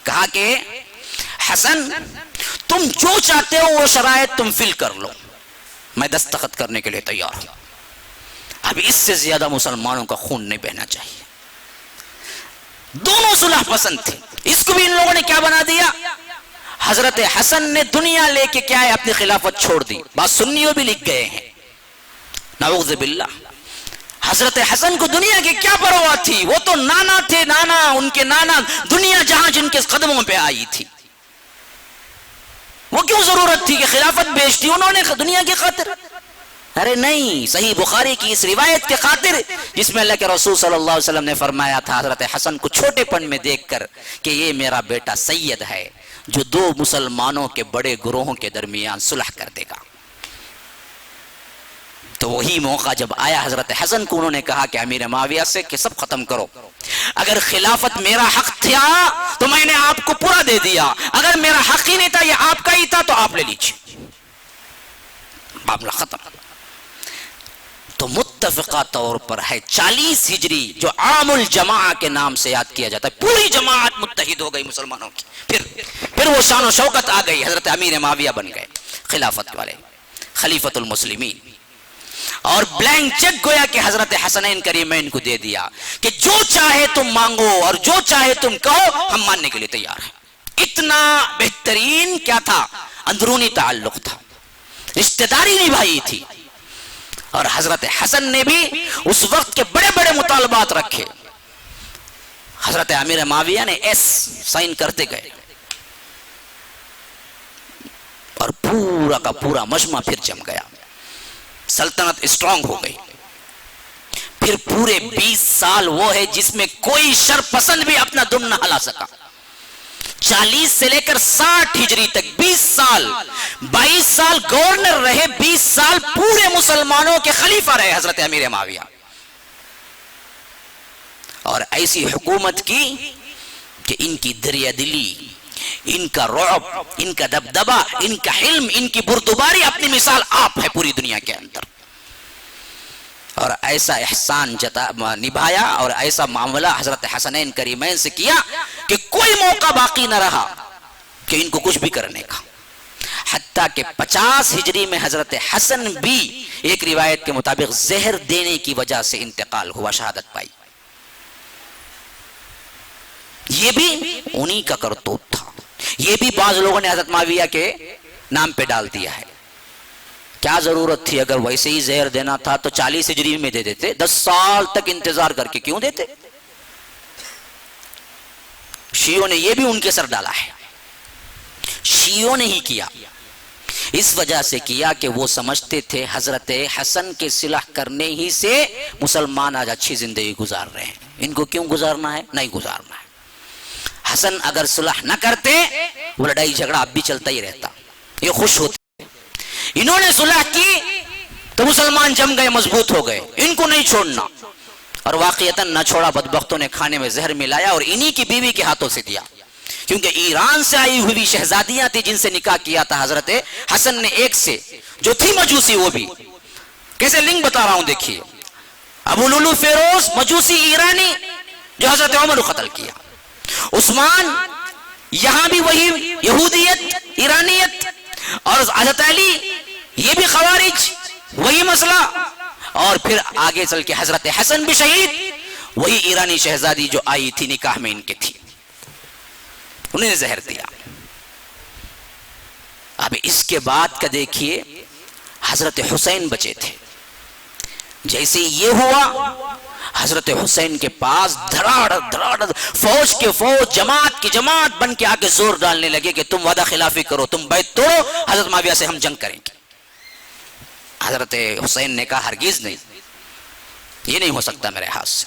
کہا کہ حسن تم جو چاہتے ہو وہ شرائط تم فل کر لو، میں دستخط کرنے کے لیے تیار ہوں. اب اس سے زیادہ مسلمانوں کا خون نہیں بہنا چاہیے. دونوں صلح پسند تھے. اس کو بھی ان لوگوں نے کیا بنا دیا؟ حضرت حسن نے دنیا لے کے کیا ہے اپنی خلافت چھوڑ دی. بات سنیوں بھی لکھ گئے ہیں، نعوذ باللہ. حضرت حسن کو دنیا کی کیا پرواہ تھی؟ وہ تو نانا تھے، نانا ان کے نانا، دنیا جہاں جن کے قدموں پہ آئی تھی. وہ کیوں ضرورت تھی کہ خلافت بیچتی انہوں نے دنیا کی خاطر؟ ارے نہیں، صحیح بخاری کی اس روایت کے خاطر جس میں اللہ کے رسول صلی اللہ علیہ وسلم نے فرمایا تھا حضرت حسن کو چھوٹے پن میں دیکھ کر کہ یہ میرا بیٹا سید ہے جو دو مسلمانوں کے بڑے گروہوں کے درمیان صلح کر دے گا. تو وہی موقع جب آیا حضرت حسن کو انہوں نے کہا کہ امیر معاویہ سے کہ سب ختم کرو، اگر خلافت میرا حق تھا تو میں نے آپ کو پورا دے دیا، اگر میرا حق ہی نہیں تھا یہ آپ کا ہی تھا تو آپ لے لیجیے، معاملہ ختم. تو متفقہ طور پر ہے 40 ہجری جو عام الجماعہ کے نام سے یاد کیا جاتا ہے، پوری جماعت متحد ہو گئی مسلمانوں کی. پھر وہ شان و شوکت آ گئی، حضرت امیر معاویہ بن گئے خلافت والے، خلیفۃ المسلمین. اور بلینک چیک گویا کہ حضرت حسنین کریمین کو دے دیا کہ جو چاہے تم مانگو اور جو چاہے تم کہو، ہم ماننے کے لیے تیار ہیں. اتنا بہترین کیا تھا؟ اندرونی تعلق تھا، رشتہ داری نبھائی تھی. اور حضرت حسن نے بھی اس وقت کے بڑے بڑے مطالبات رکھے. حضرت امیر معاویہ نے ایس سائن کرتے گئے اور پورا کا پورا مجمع پھر جم گیا، سلطنت اسٹرانگ ہو گئی. پھر پورے 20 سال وہ ہے جس میں کوئی شر پسند بھی اپنا دم نہ ہلا سکا. 40 سے لے کر 60 ہجری تک 20 سال، 22 سال گورنر رہے، 20 سال پورے مسلمانوں کے خلیفہ رہے حضرت امیر معاویہ. اور ایسی حکومت کی کہ ان کی دریا دلی، ان کا رعب، ان کا دبدبہ، ان کا حلم، ان کی بردباری اپنی مثال آپ ہے پوری دنیا کے اندر. اور ایسا احسان نبھایا اور ایسا معاملہ حضرت حسنین کریمین سے کیا کہ کوئی موقع باقی نہ رہا کہ ان کو کچھ بھی کرنے کا. حتیٰ کہ 50 ہجری میں حضرت حسن بھی ایک روایت کے مطابق زہر دینے کی وجہ سے انتقال ہوا، شہادت پائی. یہ بھی انہی کا کرتوت تھا. یہ بھی بعض لوگوں نے حضرت معاویہ کے نام پہ ڈال دیا ہے. کیا ضرورت تھی؟ اگر ویسے ہی زہر دینا تھا تو 40 ہجری میں دے دیتے، 10 سال تک انتظار کر کے کیوں دیتے؟ شیعوں نے یہ بھی ان کے سر ڈالا ہے. شیعوں نے ہی کیا، اس وجہ سے کیا کہ وہ سمجھتے تھے حضرت حسن کے صلح کرنے ہی سے مسلمان آج اچھی زندگی گزار رہے ہیں، ان کو کیوں گزارنا ہے؟ نہیں گزارنا ہے. حسن اگر صلح نہ کرتے وہ لڑائی جھگڑا اب بھی چلتا ہی رہتا، یہ خوش ہوتے. انہوں نے صلح کی تو مسلمان جم گئے، مضبوط ہو گئے، ان کو نہیں چھوڑنا. اور واقعتاً نہ چھوڑا، بدبختوں نے کھانے میں زہر ملایا اور انہی کی بیوی کے ہاتھوں سے دیا. کیونکہ ایران سے آئی ہوئی شہزادیاں تھی جن سے نکاح کیا تھا حضرت حسن نے ایک سے، جو تھی مجوسی. وہ بھی کیسے لنک بتا رہا ہوں دیکھیے. ابو لولو فیروز مجوسی ایرانی جو حضرت عمر کو قتل کیا. عثمان یہاں بھی وہی یہودیت ایرانیت. اور حضرت علی یہ بھی خوارج، وہی مسئلہ. اور پھر آگے چل کے حضرت حسن بھی شہید، وہی ایرانی شہزادی جو آئی تھی نکاح میں ان کے تھی، انہیں زہر دیا۔ اب اس کے بعد کا دیکھیے حضرت حسین بچے تھے، جیسے یہ ہوا حضرت حسین کے پاس دھڑاڑ فوج کے فوج جماعت کی جماعت بن کے آگے زور ڈالنے لگے کہ تم وعدہ خلافی کرو، تم بیعت توڑو، حضرت معاویہ سے ہم جنگ کریں گے۔ حضرت حسین نے کہا ہرگز نہیں، یہ نہیں ہو سکتا میرے ہاتھ سے،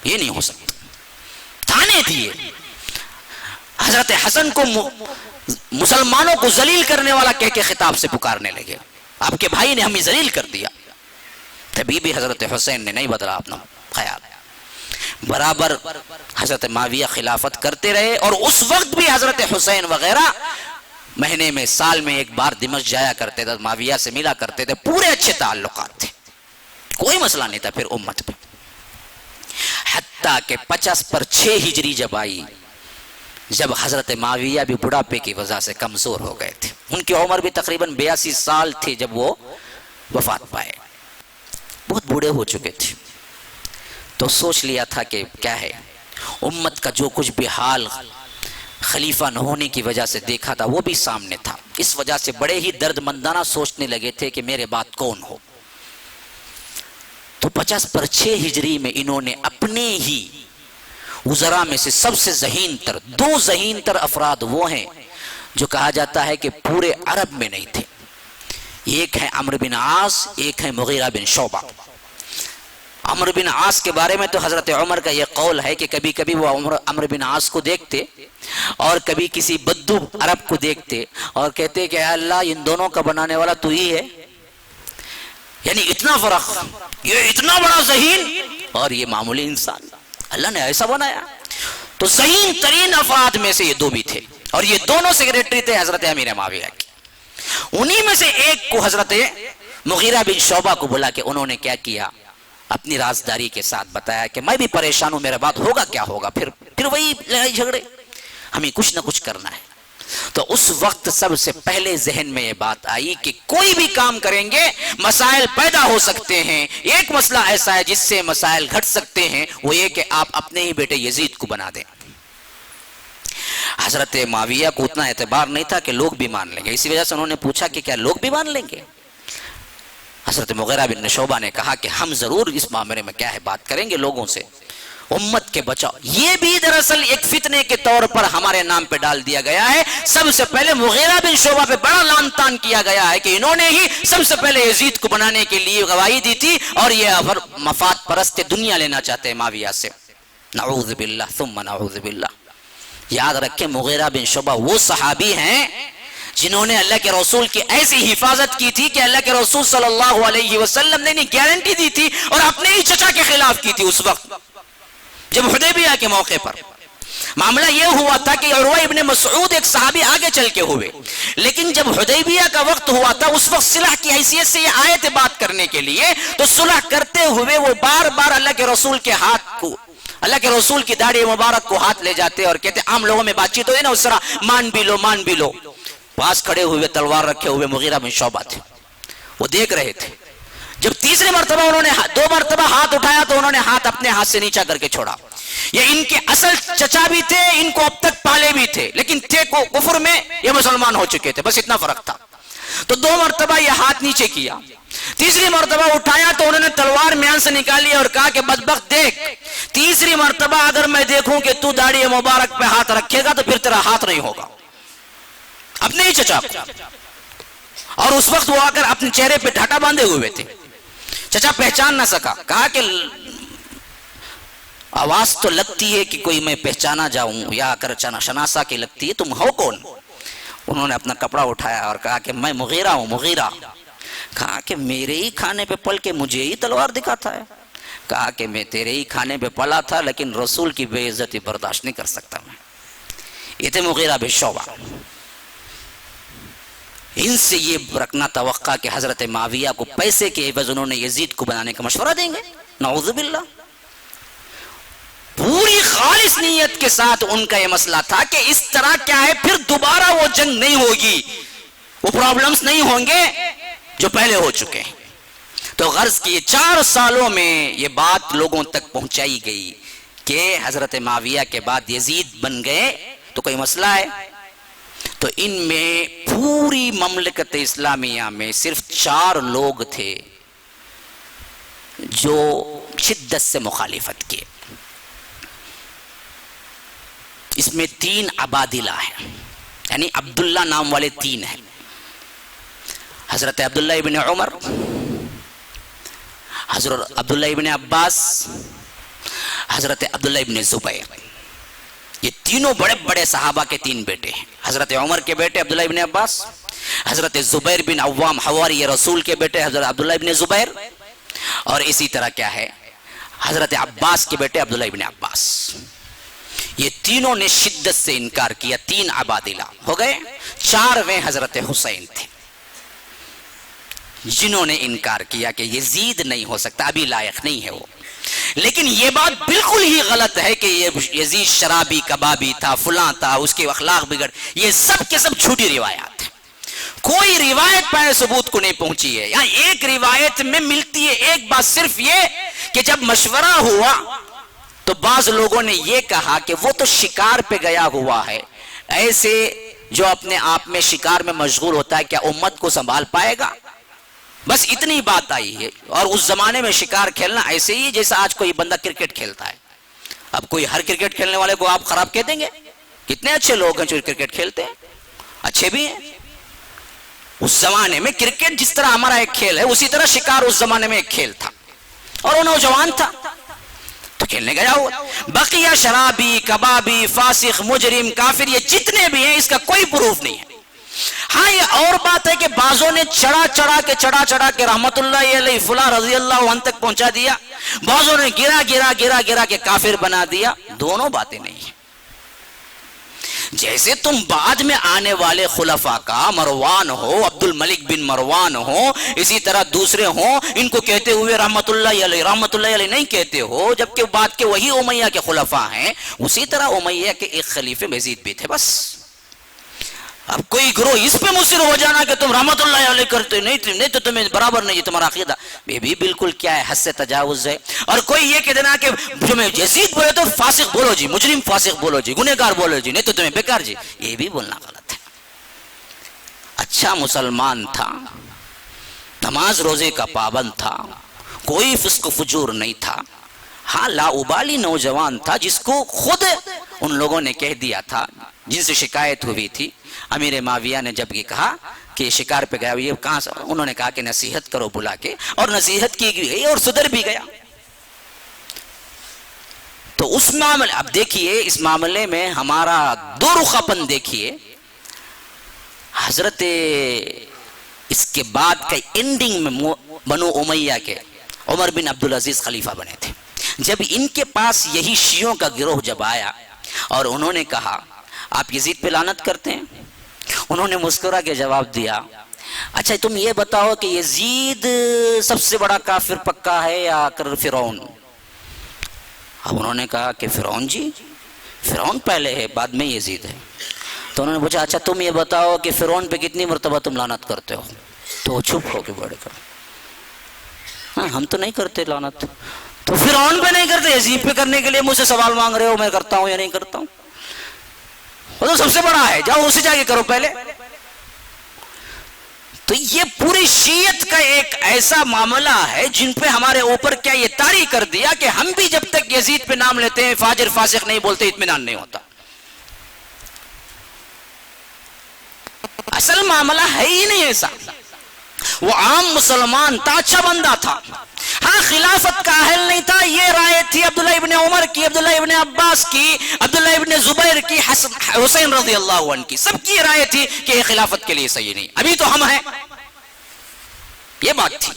یہ نہیں ہو سکتا۔ تانے دیے، حضرت حسن کو مسلمانوں کو ذلیل کرنے والا کہہ کے خطاب سے پکارنے لگے، آپ کے بھائی نے ہمیں ذلیل کر دیا۔ تبھی بھی حضرت حسین نے نہیں بدلا اپنا خیال، برابر حضرت معاویہ خلافت کرتے رہے، اور اس وقت بھی حضرت حسین وغیرہ مہینے میں سال میں ایک بار دمشق جایا کرتے تھے، معاویہ سے ملا کرتے تھے، پورے اچھے تعلقات تھے، کوئی مسئلہ نہیں تھا پھر امت پہ۔ حتیٰ کہ 50/6 ہجری جب آئی، جب حضرت معاویہ بھی بڑھاپے کی وجہ سے کمزور ہو گئے تھے، ان کی عمر بھی تقریباً 82 سال تھی جب وہ وفات پائے، بہت بوڑھے ہو چکے تھے، تو سوچ لیا تھا کہ کیا ہے، امت کا جو کچھ بھی حال خلیفہ نہ ہونے کی وجہ سے دیکھا تھا وہ بھی سامنے تھا، اس وجہ سے بڑے ہی درد مندانہ سوچنے لگے تھے کہ میرے بعد کون ہو۔ تو 50/6 ہجری میں انہوں نے اپنے ہی وزراء میں سے سب سے ذہین تر 2 ذہین تر افراد وہ ہیں جو کہا جاتا ہے کہ پورے عرب میں نہیں تھے، ایک ہے عمرو بن عاص، ایک ہے مغیرہ بن شعبہ۔ عمرو بن عاص کے بارے میں تو حضرت عمر کا یہ قول ہے کہ کبھی کبھی وہ عمرو بن عاص کو دیکھتے اور کبھی کسی بدو عرب کو دیکھتے اور کہتے کہ اے اللہ ان دونوں کا بنانے والا تو ہی ہے، یعنی اتنا فرق، یہ اتنا بڑا ذہین اور یہ معمولی انسان، اللہ نے ایسا بنایا۔ تو ذہین ترین افراد میں سے یہ 2 بھی تھے، اور یہ دونوں سیکریٹری تھے حضرت امیر معاویہ کے۔ انہی میں سے ایک کو حضرت مغیرہ بن شعبہ کو بلا کے انہوں نے کیا کیا، اپنی رازداری کے ساتھ بتایا کہ میں بھی پریشان ہوں، میرے بعد ہوگا کیا ہوگا، پھر وہی لڑائی جھگڑے، ہمیں کچھ نہ کچھ کرنا ہے۔ تو اس وقت سب سے پہلے ذہن میں یہ بات آئی کہ کوئی بھی کام کریں گے مسائل پیدا ہو سکتے ہیں، ایک مسئلہ ایسا ہے جس سے مسائل گھٹ سکتے ہیں، وہ یہ کہ آپ اپنے ہی بیٹے یزید کو بنا دیں۔ حضرت معاویہ کو اتنا اعتبار نہیں تھا کہ لوگ بھی مان لیں گے، اسی وجہ سے انہوں نے پوچھا کہ کیا لوگ بھی مان لیں گے؟ حضرت مغیرہ بن شعبہ نے کہا کہ ہم ضرور اس معاملے میں کیا ہے بات کریں گے لوگوں سے، امت کے بچاؤ۔ یہ بھی دراصل ایک فتنے کے طور پر ہمارے نام پہ ڈال دیا گیا ہے، سب سے پہلے مغیرہ بن شعبہ پہ بڑا لعن طعن کیا گیا ہے کہ انہوں نے ہی سب سے پہلے یزید کو بنانے کے لیے گواہی دی تھی، اور یہ مفاد پرست دنیا لینا چاہتے ہیں معاویہ سے، نعوذ باللہ ثم نعوذ باللہ۔ یاد رکھیں مغیرہ بن شعبہ وہ صحابی ہیں جنہوں نے اللہ کے رسول کی ایسی حفاظت کی تھی کہ اللہ کے رسول صلی اللہ علیہ وسلم نے گارنٹی دی تھی، اور اپنے ہی چچا کے خلاف کی تھی۔ اس وقت جب حدیبیہ کے موقع پر معاملہ یہ ہوا تھا کہ عروہ ابن مسعود ایک صحابی آگے چل کے ہوئے، لیکن جب حدیبیہ کا وقت ہوا تھا اس وقت صلح کی حیثیت سے یہ آئے تھے بات کرنے کے لیے، تو صلح کرتے ہوئے وہ بار بار اللہ کے رسول کے ہاتھ کو، اللہ کے رسول کی داڑھی مبارک کو ہاتھ لے جاتے اور کہتے عام لوگوں میں بات چیت ہوئی نا اس طرح، مان بھی لو مان بھی لو۔ پاس کھڑے ہوئے تلوار رکھے ہوئے مغیرہ بن شعبہ تھے، وہ دیکھ رہے تھے۔ جب تیسری مرتبہ انہوں نے 2 مرتبہ ہاتھ اٹھایا تو انہوں نے ہاتھ اپنے ہاتھ سے نیچا کر کے چھوڑا۔ یہ ان کے اصل چچا بھی تھے، ان کو اب تک پالے بھی تھے، لیکن تھے کو کفر میں، یہ مسلمان ہو چکے تھے، بس اتنا فرق تھا۔ تو 2 مرتبہ یہ ہاتھ نیچے کیا، تیسری مرتبہ اٹھایا تو انہوں نے تلوار میان سے نکالی اور کہا کہ بدبخت دیکھ، تیسری مرتبہ اگر میں دیکھوں کہ تو داڑھی مبارک پہ ہاتھ رکھے گا تو پھر تیرا ہاتھ نہیں ہوگا، اپنے ہی چچا کو۔ اور اس وقت وہ آ کر اپنے چہرے پہ ڈھاٹا باندھے ہوئے تھے، چچا پہچان نہ سکا، کہا کہ آواز تو لگتی ہے کہ کوئی میں پہچانا جاؤں یا کر شناسا کی لگتی ہے، تم ہو کون؟ انہوں نے اپنا کپڑا اٹھایا اور کہا کہ میں مغیرہ ہوں، مغیرہ۔ کہا کہ میرے ہی کھانے پہ پل کے مجھے ہی تلوار دکھاتا ہے؟ کہا کہ میں تیرے ہی کھانے پہ پلا تھا لیکن رسول کی بے عزتی برداشت نہیں کر سکتا میں۔ یہ تھے مغیرہ بن شعبہ۔ ان سے یہ رکھنا توقع کہ حضرت معاویہ کو پیسے کے عوض انہوں نے یزید کو بنانے کا مشورہ دیں گے، نعوذ باللہ۔ پوری خالص نیت کے ساتھ ان کا یہ مسئلہ تھا کہ اس طرح کیا ہے پھر دوبارہ وہ جنگ نہیں ہوگی، وہ پرابلمز نہیں ہوں گے جو پہلے ہو چکے ہیں۔ تو غرض کی 4 سالوں میں یہ بات لوگوں تک پہنچائی گئی کہ حضرت معاویہ کے بعد یزید بن گئے تو کوئی مسئلہ ہے. تو ان میں پوری مملکت اسلامیہ میں صرف 4 لوگ تھے جو شدت سے مخالفت کیے. اس میں 3 عبادلہ ہیں، یعنی عبداللہ نام والے 3 ہیں. حضرت عبداللہ ابن عمر، حضرت عبداللہ ابن عباس، حضرت عبداللہ ابن زبیر. یہ تینوں بڑے بڑے صحابہ کے 3 بیٹے ہیں. حضرت عمر کے بیٹے عبداللہ ابن عباس، حضرت زبیر بن عوام حواری رسول کے بیٹے حضرت عبداللہ ابن زبیر، اور اسی طرح کیا ہے حضرت عباس کے بیٹے عبداللہ ابن عباس. یہ تینوں نے شدت سے انکار کیا. 3 عبادلہ ہو گئے. 4ویں حضرت حسین تھے جنہوں نے انکار کیا کہ یزید نہیں ہو سکتا، ابھی لائق نہیں ہے وہ. لیکن یہ بات بالکل ہی غلط ہے کہ یہ یزید شرابی کبابی تھا، فلاں تھا، اس کے اخلاق بگڑ. یہ سب کے سب جھوٹی روایات ہیں. کوئی روایت پائے ثبوت کو نہیں پہنچی ہے. یہاں ایک روایت میں ملتی ہے ایک بات، صرف یہ کہ جب مشورہ ہوا تو بعض لوگوں نے یہ کہا کہ وہ تو شکار پہ گیا ہوا ہے، ایسے جو اپنے آپ میں شکار میں مشغول ہوتا ہے کیا امت کو سنبھال پائے گا؟ بس اتنی بات آئی ہے. اور اس زمانے میں شکار کھیلنا ایسے ہی جیسا آج کوئی بندہ کرکٹ کھیلتا ہے. اب کوئی ہر کرکٹ کھیلنے والے کو آپ خراب کہہ دیں گے؟ کتنے اچھے لوگ ہیں جو کرکٹ کھیلتے ہیں، اچھے بھی ہیں. اس زمانے میں کرکٹ جس طرح ہمارا ایک کھیل ہے، اسی طرح شکار اس زمانے میں ایک کھیل تھا، اور وہ نوجوان تھا تو کھیلنے گیا ہوا. بقیہ شرابی کبابی فاسق مجرم کافر یہ جتنے بھی ہیں اس کا کوئی پروف نہیں ہے. ہاں یہ اور بات ہے کہ بعضوں نے چڑھا کے رحمت اللہ علیہ فلاں رضی اللہ عنہ تک پہنچا دیا، بعضوں نے گرا کے کافر بنا دیا. دونوں باتیں نہیں ہیں. جیسے تم بعد میں آنے والے خلفاء کا مروان ہو، عبد الملک بن مروان ہو، اسی طرح دوسرے ہوں، ان کو کہتے ہوئے رحمت اللہ علیہ نہیں کہتے ہو، جبکہ بعد کے وہی امیہ کے خلفاء ہیں. اسی طرح امیہ کے ایک خلیفے یزید بھی تھے. بس اب کوئی گروہ اس پہ مصر ہو جانا کہ تم رحمت اللہ علیہ کرتے نہیں تو تمہیں برابر نہیں، تمہارا عقیدہ یہ بھی بالکل کیا ہے، حد سے تجاوز ہے. اور کوئی یہ کہہ دینا کہ جو میں یزید بولے تو فاسق بولو جی، مجرم فاسق بولو جی، گنہگار بولو جی، نہیں تو تمہیں بیکار جی، یہ بھی بولنا غلط ہے. اچھا مسلمان تھا، نماز روزے کا پابند تھا، کوئی فسق و فجور نہیں تھا. ہاں لا ابالی نوجوان تھا جس کو خود ان لوگوں نے کہہ دیا تھا جن سے شکایت ہوئی تھی. امیر معاویہ نے جب یہ کہا کہ شکار پہ گیا، یہ کہاں سے؟ انہوں نے کہا کہ نصیحت کرو بلا کے، اور نصیحت کی گئی اور سدھر بھی گیا. تو اس معاملے اب دیکھیے، اس معاملے میں ہمارا دو رخاپن دیکھیے. حضرت اس کے بعد کا اینڈنگ میں بنو امیہ کے عمر بن عبدالعزیز خلیفہ بنے تھے. جب ان کے پاس یہی شیعوں کا گروہ جب آیا اور انہوں نے کہا آپ یزید پہ لعنت کرتے ہیں، انہوں نے مسکرا کے جواب دیا اچھا تم یہ بتاؤ کہ یزید سب سے بڑا کافر پکا ہے یا فرعون؟ اب انہوں نے کہا کہ فرعون جی، فرعون پہلے ہے بعد میں یزید ہے. تو انہوں نے پوچھا اچھا تم یہ بتاؤ کہ فرعون پہ کتنی مرتبہ تم لعنت کرتے ہو؟ تو وہ چپ ہو کے بیٹھ گئے. ہاں ہم تو نہیں کرتے لعنت. تو فرعون پہ نہیں کرتے، یزید پہ کرنے کے لیے مجھ سے سوال مانگ رہے ہو میں کرتا ہوں یا نہیں کرتا ہوں؟ وہ تو سب سے بڑا ہے، جاؤ اسے جا کے کرو پہلے. تو یہ پوری شیعت کا ایک ایسا معاملہ ہے جن پہ ہمارے اوپر کیا یہ طاری کر دیا کہ ہم بھی جب تک یزید پہ نام لیتے ہیں فاجر فاسق نہیں بولتے اطمینان نہیں ہوتا. اصل معاملہ ہے ہی نہیں ایسا. وہ عام مسلمان تھا، اچھا بندہ تھا. ہاں خلافت کا اہل نہیں تھا. یہ رائے تھی عبداللہ ابن عمر کی، عبداللہ ابن عباس کی، عبداللہ ابن زبیر کی، حسین رضی اللہ عنہ کی، سب کی رائے تھی کہ یہ خلافت کے لیے صحیح نہیں. ابھی تو ہم ہیں، یہ بات تھی.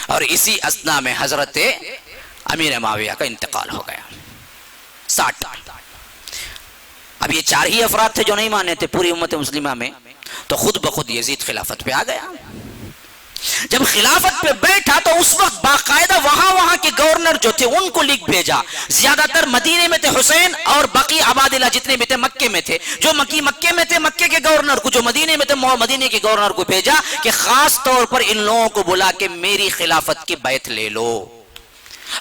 اور اسی اثنا میں حضرت امیر معاویہ کا انتقال ہو گیا 60. اب یہ 4 ہی افراد تھے جو نہیں مانے تھے پوری امت مسلمہ میں، تو خود بخود یزید خلافت پہ آ گیا. جب خلافت پہ بیٹھا تو اس وقت باقاعدہ وہاں کے گورنر جو تھے ان کو لکھ بھیجا. زیادہ تر مدینے میں تھے حسین، اور باقی عبادلہ جتنے بھی تھے مکے میں تھے. جو مکے میں تھے مکے کے گورنر کو، جو مدینے میں تھے مدینے کے گورنر کو بھیجا کہ خاص طور پر ان لوگوں کو بلا کے میری خلافت کی بیعت لے لو.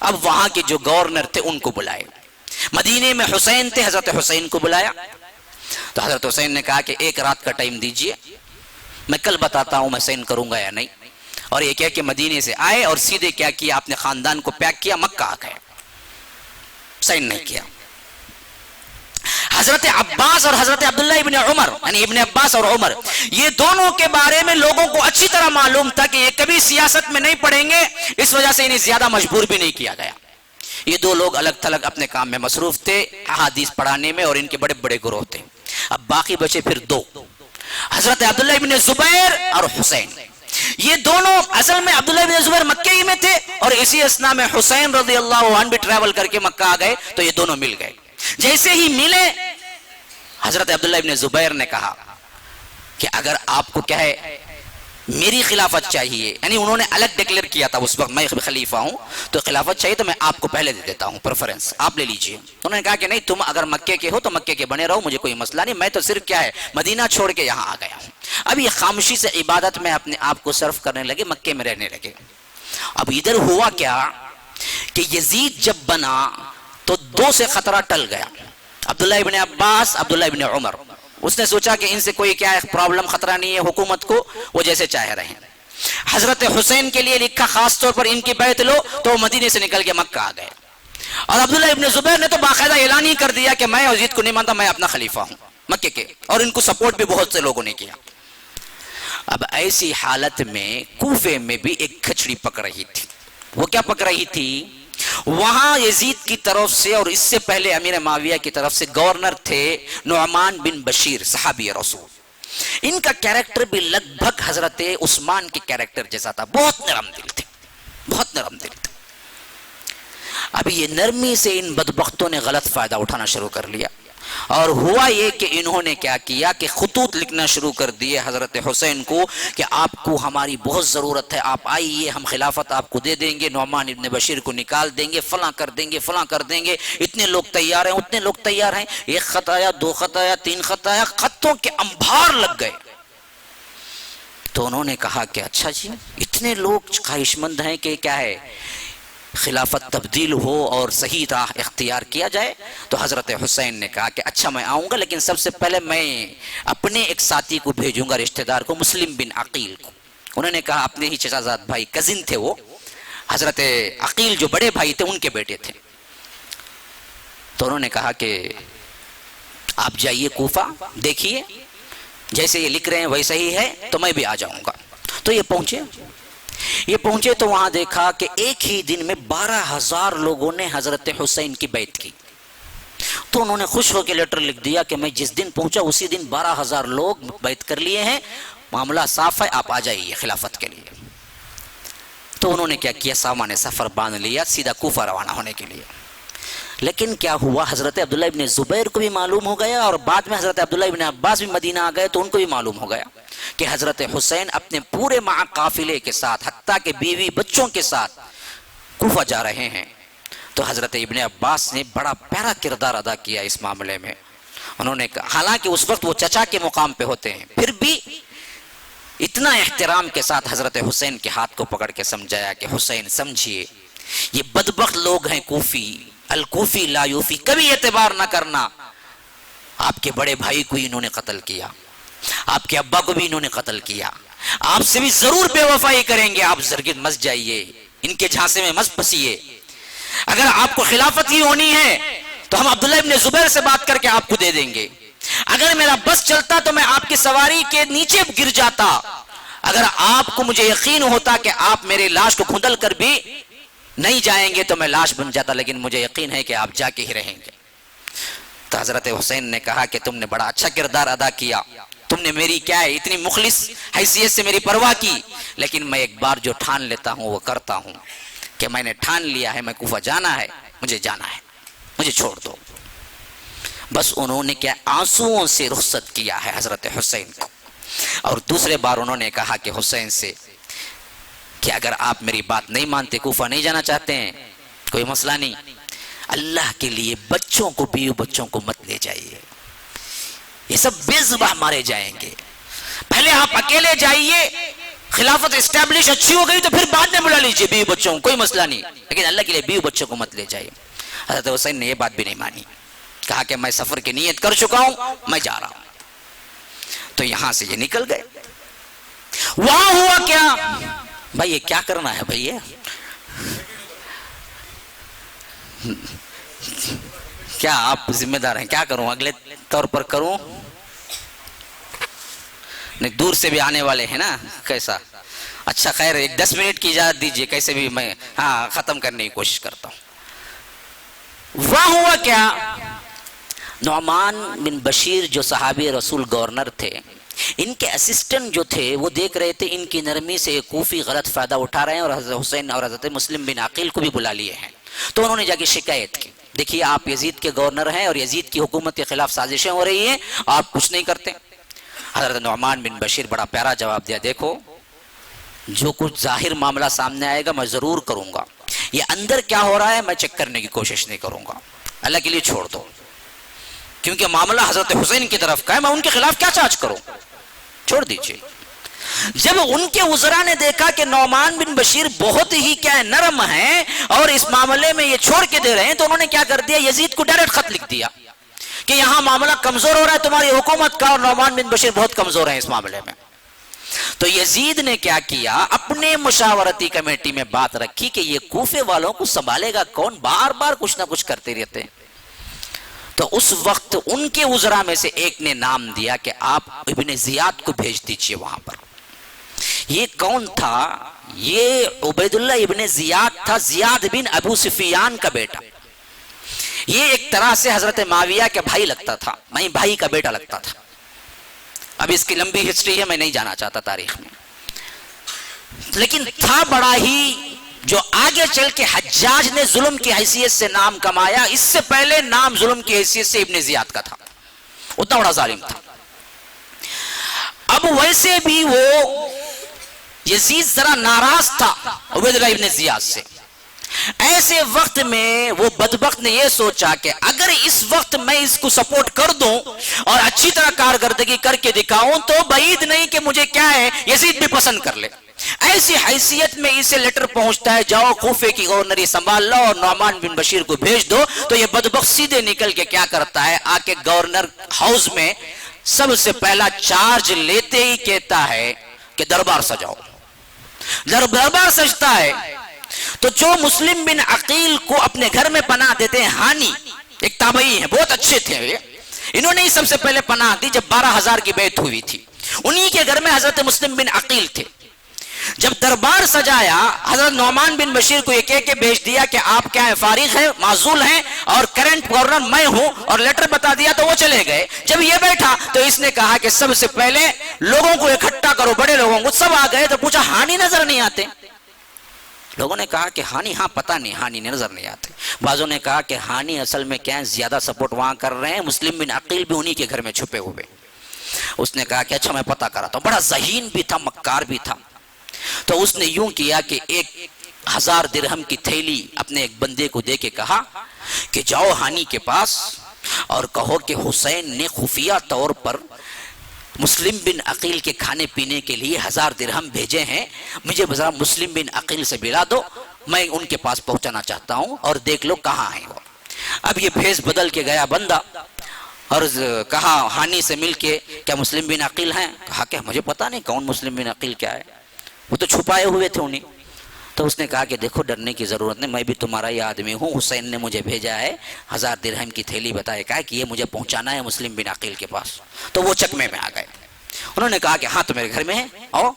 اب وہاں کے جو گورنر تھے ان کو بلائے. مدینے میں حسین تھے، حضرت حسین کو بلایا. تو حضرت حسین نے کہا کہ ایک رات کا ٹائم دیجئے، میں کل بتاتا ہوں میں سائن کروں گا یا نہیں. اور یہ کیا کہ مدینے سے آئے اور سیدھے کیا کیا، اپنے خاندان کو پیک کیا، مکہ آ گئے، سائن نہیں کیا. حضرت عباس اور حضرت عبداللہ ابن عمر، یعنی ابن عباس اور عمر، یہ دونوں کے بارے میں لوگوں کو اچھی طرح معلوم تھا کہ یہ کبھی سیاست میں نہیں پڑیں گے، اس وجہ سے انہیں زیادہ مجبور بھی نہیں کیا گیا. یہ دو لوگ الگ تھلگ اپنے کام میں مصروف تھے، احادیث پڑھانے میں، اور ان کے بڑے بڑے گروہ تھے. اب باقی بچے پھر دو، حضرت عبداللہ ابن زبیر اور حسین. یہ دونوں اصل میں عبداللہ ابن زبیر مکہ ہی میں تھے، اور اسی اثناء میں حسین رضی اللہ عنہ بھی ٹریول کر کے مکہ آ گئے. تو یہ دونوں مل گئے. جیسے ہی ملے حضرت عبداللہ ابن زبیر نے کہا کہ اگر آپ کو کیا ہے میری خلافت چاہیے، یعنی انہوں نے الگ ڈکلیئر کیا تھا اس وقت میں خلیفہ ہوں تو خلافت چاہیے تو میں آپ کو پہلے دے دیتا ہوں، پریفرنس آپ لے لیجئے. انہوں نے کہا کہ نہیں، تم اگر مکے کے ہو تو مکے کے بنے رہو، مجھے کوئی مسئلہ نہیں، میں تو صرف کیا ہے مدینہ چھوڑ کے یہاں آ گیا ہوں. اب یہ خاموشی سے عبادت میں اپنے آپ کو صرف کرنے لگے، مکے میں رہنے لگے. اب ادھر ہوا کیا کہ یزید جب بنا تو دو سے خطرہ ٹل گیا، عبداللہ ابن عباس، عبداللہ ابن عمر. اس نے سوچا کہ ان سے کوئی کیا ہے پرابلم، خطرہ نہیں ہے حکومت کو، وہ جیسے چاہے رہیں. حضرت حسین کے لیے لکھا خاص طور پر ان کی بیعت لو، تو وہ مدینے سے نکل کے مکہ آ گئے. اور عبداللہ ابن زبیر نے تو باقاعدہ اعلان ہی کر دیا کہ میں یزید کو نہیں مانتا، میں اپنا خلیفہ ہوں مکے کے، اور ان کو سپورٹ بھی بہت سے لوگوں نے کیا. اب ایسی حالت میں کوفے میں بھی ایک کھچڑی پک رہی تھی. وہ کیا پک رہی تھی؟ وہاں یزید کی طرف سے اور اس سے پہلے امیر معاویہ کی طرف سے گورنر تھے نعمان بن بشیر، صحابی رسول. ان کا کیریکٹر بھی لگ بھگ حضرت عثمان کے کیریکٹر جیسا تھا، بہت نرم دل تھے، بہت نرم دل تھے. اب یہ نرمی سے ان بدبختوں نے غلط فائدہ اٹھانا شروع کر لیا، اور ہوا یہ کہ انہوں نے کیا کیا کہ خطوط لکھنا شروع کر دیے حضرت حسین کو کہ آپ کو ہماری بہت ضرورت ہے، آپ آئیے، ہم خلافت آپ کو دے دیں گے، نعمان ابن بشیر کو نکال دیں گے، فلاں کر دیں گے، فلاں کر دیں گے، اتنے لوگ تیار ہیں، اتنے لوگ تیار ہیں. ایک خط آیا، دو خط آیا، تین خط آیا، خطوں کے انبار لگ گئے. تو انہوں نے کہا کہ اچھا جی اتنے لوگ خواہش مند ہیں کہ کیا ہے خلافت تبدیل ہو اور صحیح راہ اختیار کیا جائے. تو حضرت حسین نے کہا کہ اچھا میں آؤں گا، لیکن سب سے پہلے میں اپنے ایک ساتھی کو بھیجوں گا، رشتہ دار کو، مسلم بن عقیل کو. انہوں نے کہا اپنے ہی چچا زاد بھائی، کزن تھے وہ، حضرت عقیل جو بڑے بھائی تھے ان کے بیٹے تھے. تو انہوں نے کہا کہ آپ جائیے کوفہ، دیکھیے جیسے یہ لکھ رہے ہیں ویسا ہی ہے تو میں بھی آ جاؤں گا. تو یہ پہنچے تو وہاں دیکھا کہ ایک ہی دن میں 12,000 لوگوں نے حضرت حسین کی بیعت کی. تو انہوں نے خوش ہو کے لیٹر لکھ دیا کہ میں جس دن پہنچا اسی دن 12,000 لوگ بیعت کر لیے ہیں، معاملہ صاف ہے، آپ آ جائیے خلافت کے لیے. تو انہوں نے کیا کیا، سامان سفر باندھ لیا، سیدھا کوفہ روانہ ہونے کے لیے. لیکن کیا ہوا، حضرت عبداللہ ابن زبیر کو بھی معلوم ہو گیا، اور بعد میں حضرت عبداللہ ابن عباس بھی مدینہ آ گئے تو ان کو بھی معلوم ہو گیا کہ حضرت حسین اپنے پورے مع قافلے کے ساتھ، حتیٰ کہ بیوی بچوں کے ساتھ کوفہ جا رہے ہیں. تو حضرت ابن عباس نے بڑا پیارا کردار ادا کیا اس معاملے میں. انہوں نے کہا، حالانکہ اس وقت وہ چچا کے مقام پہ ہوتے ہیں، پھر بھی اتنا احترام کے ساتھ حضرت حسین کے ہاتھ کو پکڑ کے سمجھایا کہ حسین سمجھیے یہ بدبخت لوگ ہیں کوفی، الکوفی لا یوفی، کبھی اعتبار نہ کرنا. آپ کے بڑے بھائی کو انہوں نے قتل کیا، آپ کے ابا کو بھی انہوں نے قتل کیا، آپ سے بھی ضرور بے وفائی کریں گے، آپ زرگد مت جائیے، ان کے جھانسے میں مت پھنسیے. اگر آپ کو خلافت ہی ہونی ہے تو ہم عبداللہ ابن زبیر سے بات کر کے آپ کو دے دیں گے. اگر میرا بس چلتا تو میں آپ کی سواری کے نیچے گر جاتا. اگر آپ کو مجھے یقین ہوتا کہ آپ میرے لاش کو کھندل کر بھی نہیں جائیں گے تو میں لاش بن جاتا، لیکن مجھے یقین ہے کہ آپ جا کے ہی رہیں گے. تو حضرت حسین نے کہا کہ تم نے بڑا اچھا کردار ادا کیا، تم نے میری کیا ہے اتنی مخلص حیثیت سے میری پرواہ کی، لیکن میں ایک بار جو ٹھان لیتا ہوں وہ کرتا ہوں کہ میں نے ٹھان لیا ہے، میں کوفہ جانا ہے، مجھے جانا ہے، مجھے چھوڑ دو. بس انہوں نے کیا آنسوؤں سے رخصت کیا ہے حضرت حسین کو. اور دوسرے بار انہوں نے کہا کہ حسین سے کہ اگر آپ میری بات نہیں مانتے، کوفہ نہیں جانا چاہتے ہیں، کوئی مسئلہ نہیں، اللہ کے لیے بچوں کو، بیوی بچوں کو مت لے جائیے، یہ سب بے ذبح مارے جائیں گے، پہلے آپ اکیلے جائیے، خلافت اسٹیبلش اچھی ہو گئی تو پھر بعد میں بلا لیجئے بیوی بچوں کو، کوئی مسئلہ نہیں، لیکن اللہ کے لیے بیوی بچوں کو مت لے جائیے۔ حضرت حسین نے یہ بات بھی نہیں مانی، کہا کہ میں سفر کی نیت کر چکا ہوں، میں جا رہا ہوں۔ تو یہاں سے یہ نکل گئے۔ وہاں ہوا کیا؟ بھائی یہ کیا کرنا ہے بھائی، کیا آپ ذمہ دار ہیں؟ کیا کروں، اگلے طور پر کروں؟ نہیں، دور سے بھی آنے والے ہیں نا، کیسا؟ اچھا خیر، ایک 10 منٹ کی اجازت دیجئے، کیسے بھی میں ختم کرنے کی کوشش کرتا ہوں۔ وہاں ہوا کیا؟ نعمان بن بشیر جو صحابی رسول گورنر تھے، ان کے اسسٹنٹ جو تھے وہ دیکھ رہے تھے ان کی نرمی سے کوفی غلط فائدہ اٹھا رہے ہیں، اور حضرت حسین اور حضرت مسلم بن عقیل کو بھی بلا لیے ہیں۔ تو انہوں نے جا کے شکایت کی، دیکھیے آپ یزید کے گورنر ہیں اور یزید کی حکومت کے خلاف سازشیں ہو رہی ہیں، آپ کچھ نہیں کرتے۔ حضرت نعمان بن بشیر بڑا پیارا جواب دیا، دیکھو جو کچھ ظاہر معاملہ سامنے آئے گا میں ضرور کروں گا، یہ اندر کیا ہو رہا ہے میں چیک کرنے کی کوشش نہیں کروں گا، اللہ کے لیے چھوڑ دو، کیونکہ معاملہ حضرت حسین کی طرف کا ہے، میں ان کے خلاف کیا چارج کروں، چھوڑ دیجئے۔ جب ان کے وزراء نے دیکھا کہ نعمان بن بشیر بہت ہی کیا نرم ہیں اور اس معاملے میں یہ چھوڑ کے دے رہے ہیں، تو انہوں نے کیا کر دیا، یزید کو ڈائریکٹ خط لکھ دیا کہ یہاں معاملہ کمزور ہو رہا ہے تمہاری حکومت کا، اور نعمان بن بشیر بہت کمزور ہیں اس معاملے میں۔ تو یزید نے کیا کیا، اپنے مشاورتی کمیٹی میں بات رکھی کہ یہ کوفے والوں کو سنبھالے گا کون، بار بار کچھ نہ کچھ کرتے رہتے ہیں۔ تو اس وقت ان کے وزراء میں سے ایک نے نام دیا کہ آپ ابن زیاد کو بھیج دیجئے وہاں پر۔ یہ کون تھا؟ یہ عبید اللہ ابن زیاد تھا، زیاد بن ابو سفیان کا بیٹا۔ یہ ایک طرح سے حضرت معاویہ کے بھائی لگتا تھا، میں بھائی کا بیٹا لگتا تھا۔ اب اس کی لمبی ہسٹری ہے، میں نہیں جانا چاہتا تاریخ میں، لیکن تھا بڑا ہی، جو آگے چل کے حجاج نے ظلم کی حیثیت سے نام کمایا، اس سے پہلے نام ظلم کی حیثیت سے ابن زیاد کا تھا، اتنا بڑا ظالم تھا۔ اب ویسے بھی وہ یزید ذرا ناراض تھا عبید اللہ ابن زیاد سے، ایسے وقت میں وہ بدبخت نے یہ سوچا کہ اگر اس وقت میں اس کو سپورٹ کر دوں اور اچھی طرح کارکردگی کر کے دکھاؤں تو بعید نہیں کہ مجھے کیا ہے یزید بھی پسند کر لے۔ ایسی حیثیت میں اسے لیٹر پہنچتا ہے، جاؤ کوفے کی گورنری سنبھال لو اور نعمان بن بشیر کو بھیج دو۔ تو یہ بدبخت سیدھے نکل کے کیا کرتا ہے، آ کے گورنر ہاؤس میں سب سے پہلا چارج لیتے ہی کہتا ہے کہ دربار سجاؤ۔ دربار سجتا ہے تو جو مسلم بن عقیل کو اپنے گھر میں پناہ دیتے ہیں، ہانی ایک تابعی ہیں، بہت اچھے تھے، انہوں نے ہی سب سے پہلے پناہ دی جب 12,000 کی بیعت ہوئی تھی، انہی کے گھر میں حضرت مسلم بن عقیل تھے۔ جب دربار سجایا، حضرت نعمان بن بشیر کو یہ کہہ کے بھیج دیا کہ آپ کیا ہیں، فارغ ہیں، معزول ہیں اور کرنٹ گورنر میں ہوں، اور لیٹر بتا دیا تو وہ چلے گئے۔ جب یہ بیٹھا تو اس نے کہا کہ سب سے پہلے لوگوں کو اکٹھا کرو، بڑے لوگوں کو، سب آ گئے تو پوچھا ہانی نظر نہیں آتے؟ لوگوں نے کہا کہ ہانی ہاں پتہ نہیں، ہانی نظر نہیں آتے۔ بعضوں نے کہا کہ ہانی اصل میں کیا ہے، زیادہ سپورٹ وہاں کر رہے ہیں، مسلم بن عقیل بھی انہی کے گھر میں چھپے ہوئے۔ اس نے کہا کہ اچھا میں پتہ کراتا ہوں، بڑا ذہین بھی تھا، مکار بھی تھا۔ تو اس نے یوں کیا کہ 1,000 درہم کی تھیلی اپنے ایک بندے کو دے کے کہا کہ جاؤ ہانی کے پاس اور کہو کہ حسین نے خفیہ طور پر مسلم بن عقیل کے کھانے پینے کے لیے 1,000 درہم بھیجے ہیں، مجھے ذرا مسلم بن عقیل سے ملا دو، میں ان کے پاس پہنچانا چاہتا ہوں اور دیکھ لو کہاں ہیں وہ۔ اب یہ بھیس بدل کے گیا بندہ اور کہا ہانی سے مل کے کیا مسلم بن عقیل ہیں؟ کہا کہ مجھے پتا نہیں کون مسلم بن عقیل کیا ہے، وہ تو چھپائے ہوئے تھے انہیں۔ تو اس نے کہا کہ دیکھو ڈرنے کی ضرورت نہیں، میں بھی تمہارا ہی آدمی ہوں، حسین نے مجھے بھیجا ہے، 1,000 درہم کی تھیلی بتائے، کہا کہ یہ مجھے پہنچانا ہے مسلم بن عقیل کے پاس۔ تو وہ چکمے میں آ گئے، انہوں نے کہا کہ ہاں تو میرے گھر میں ہے، آؤ،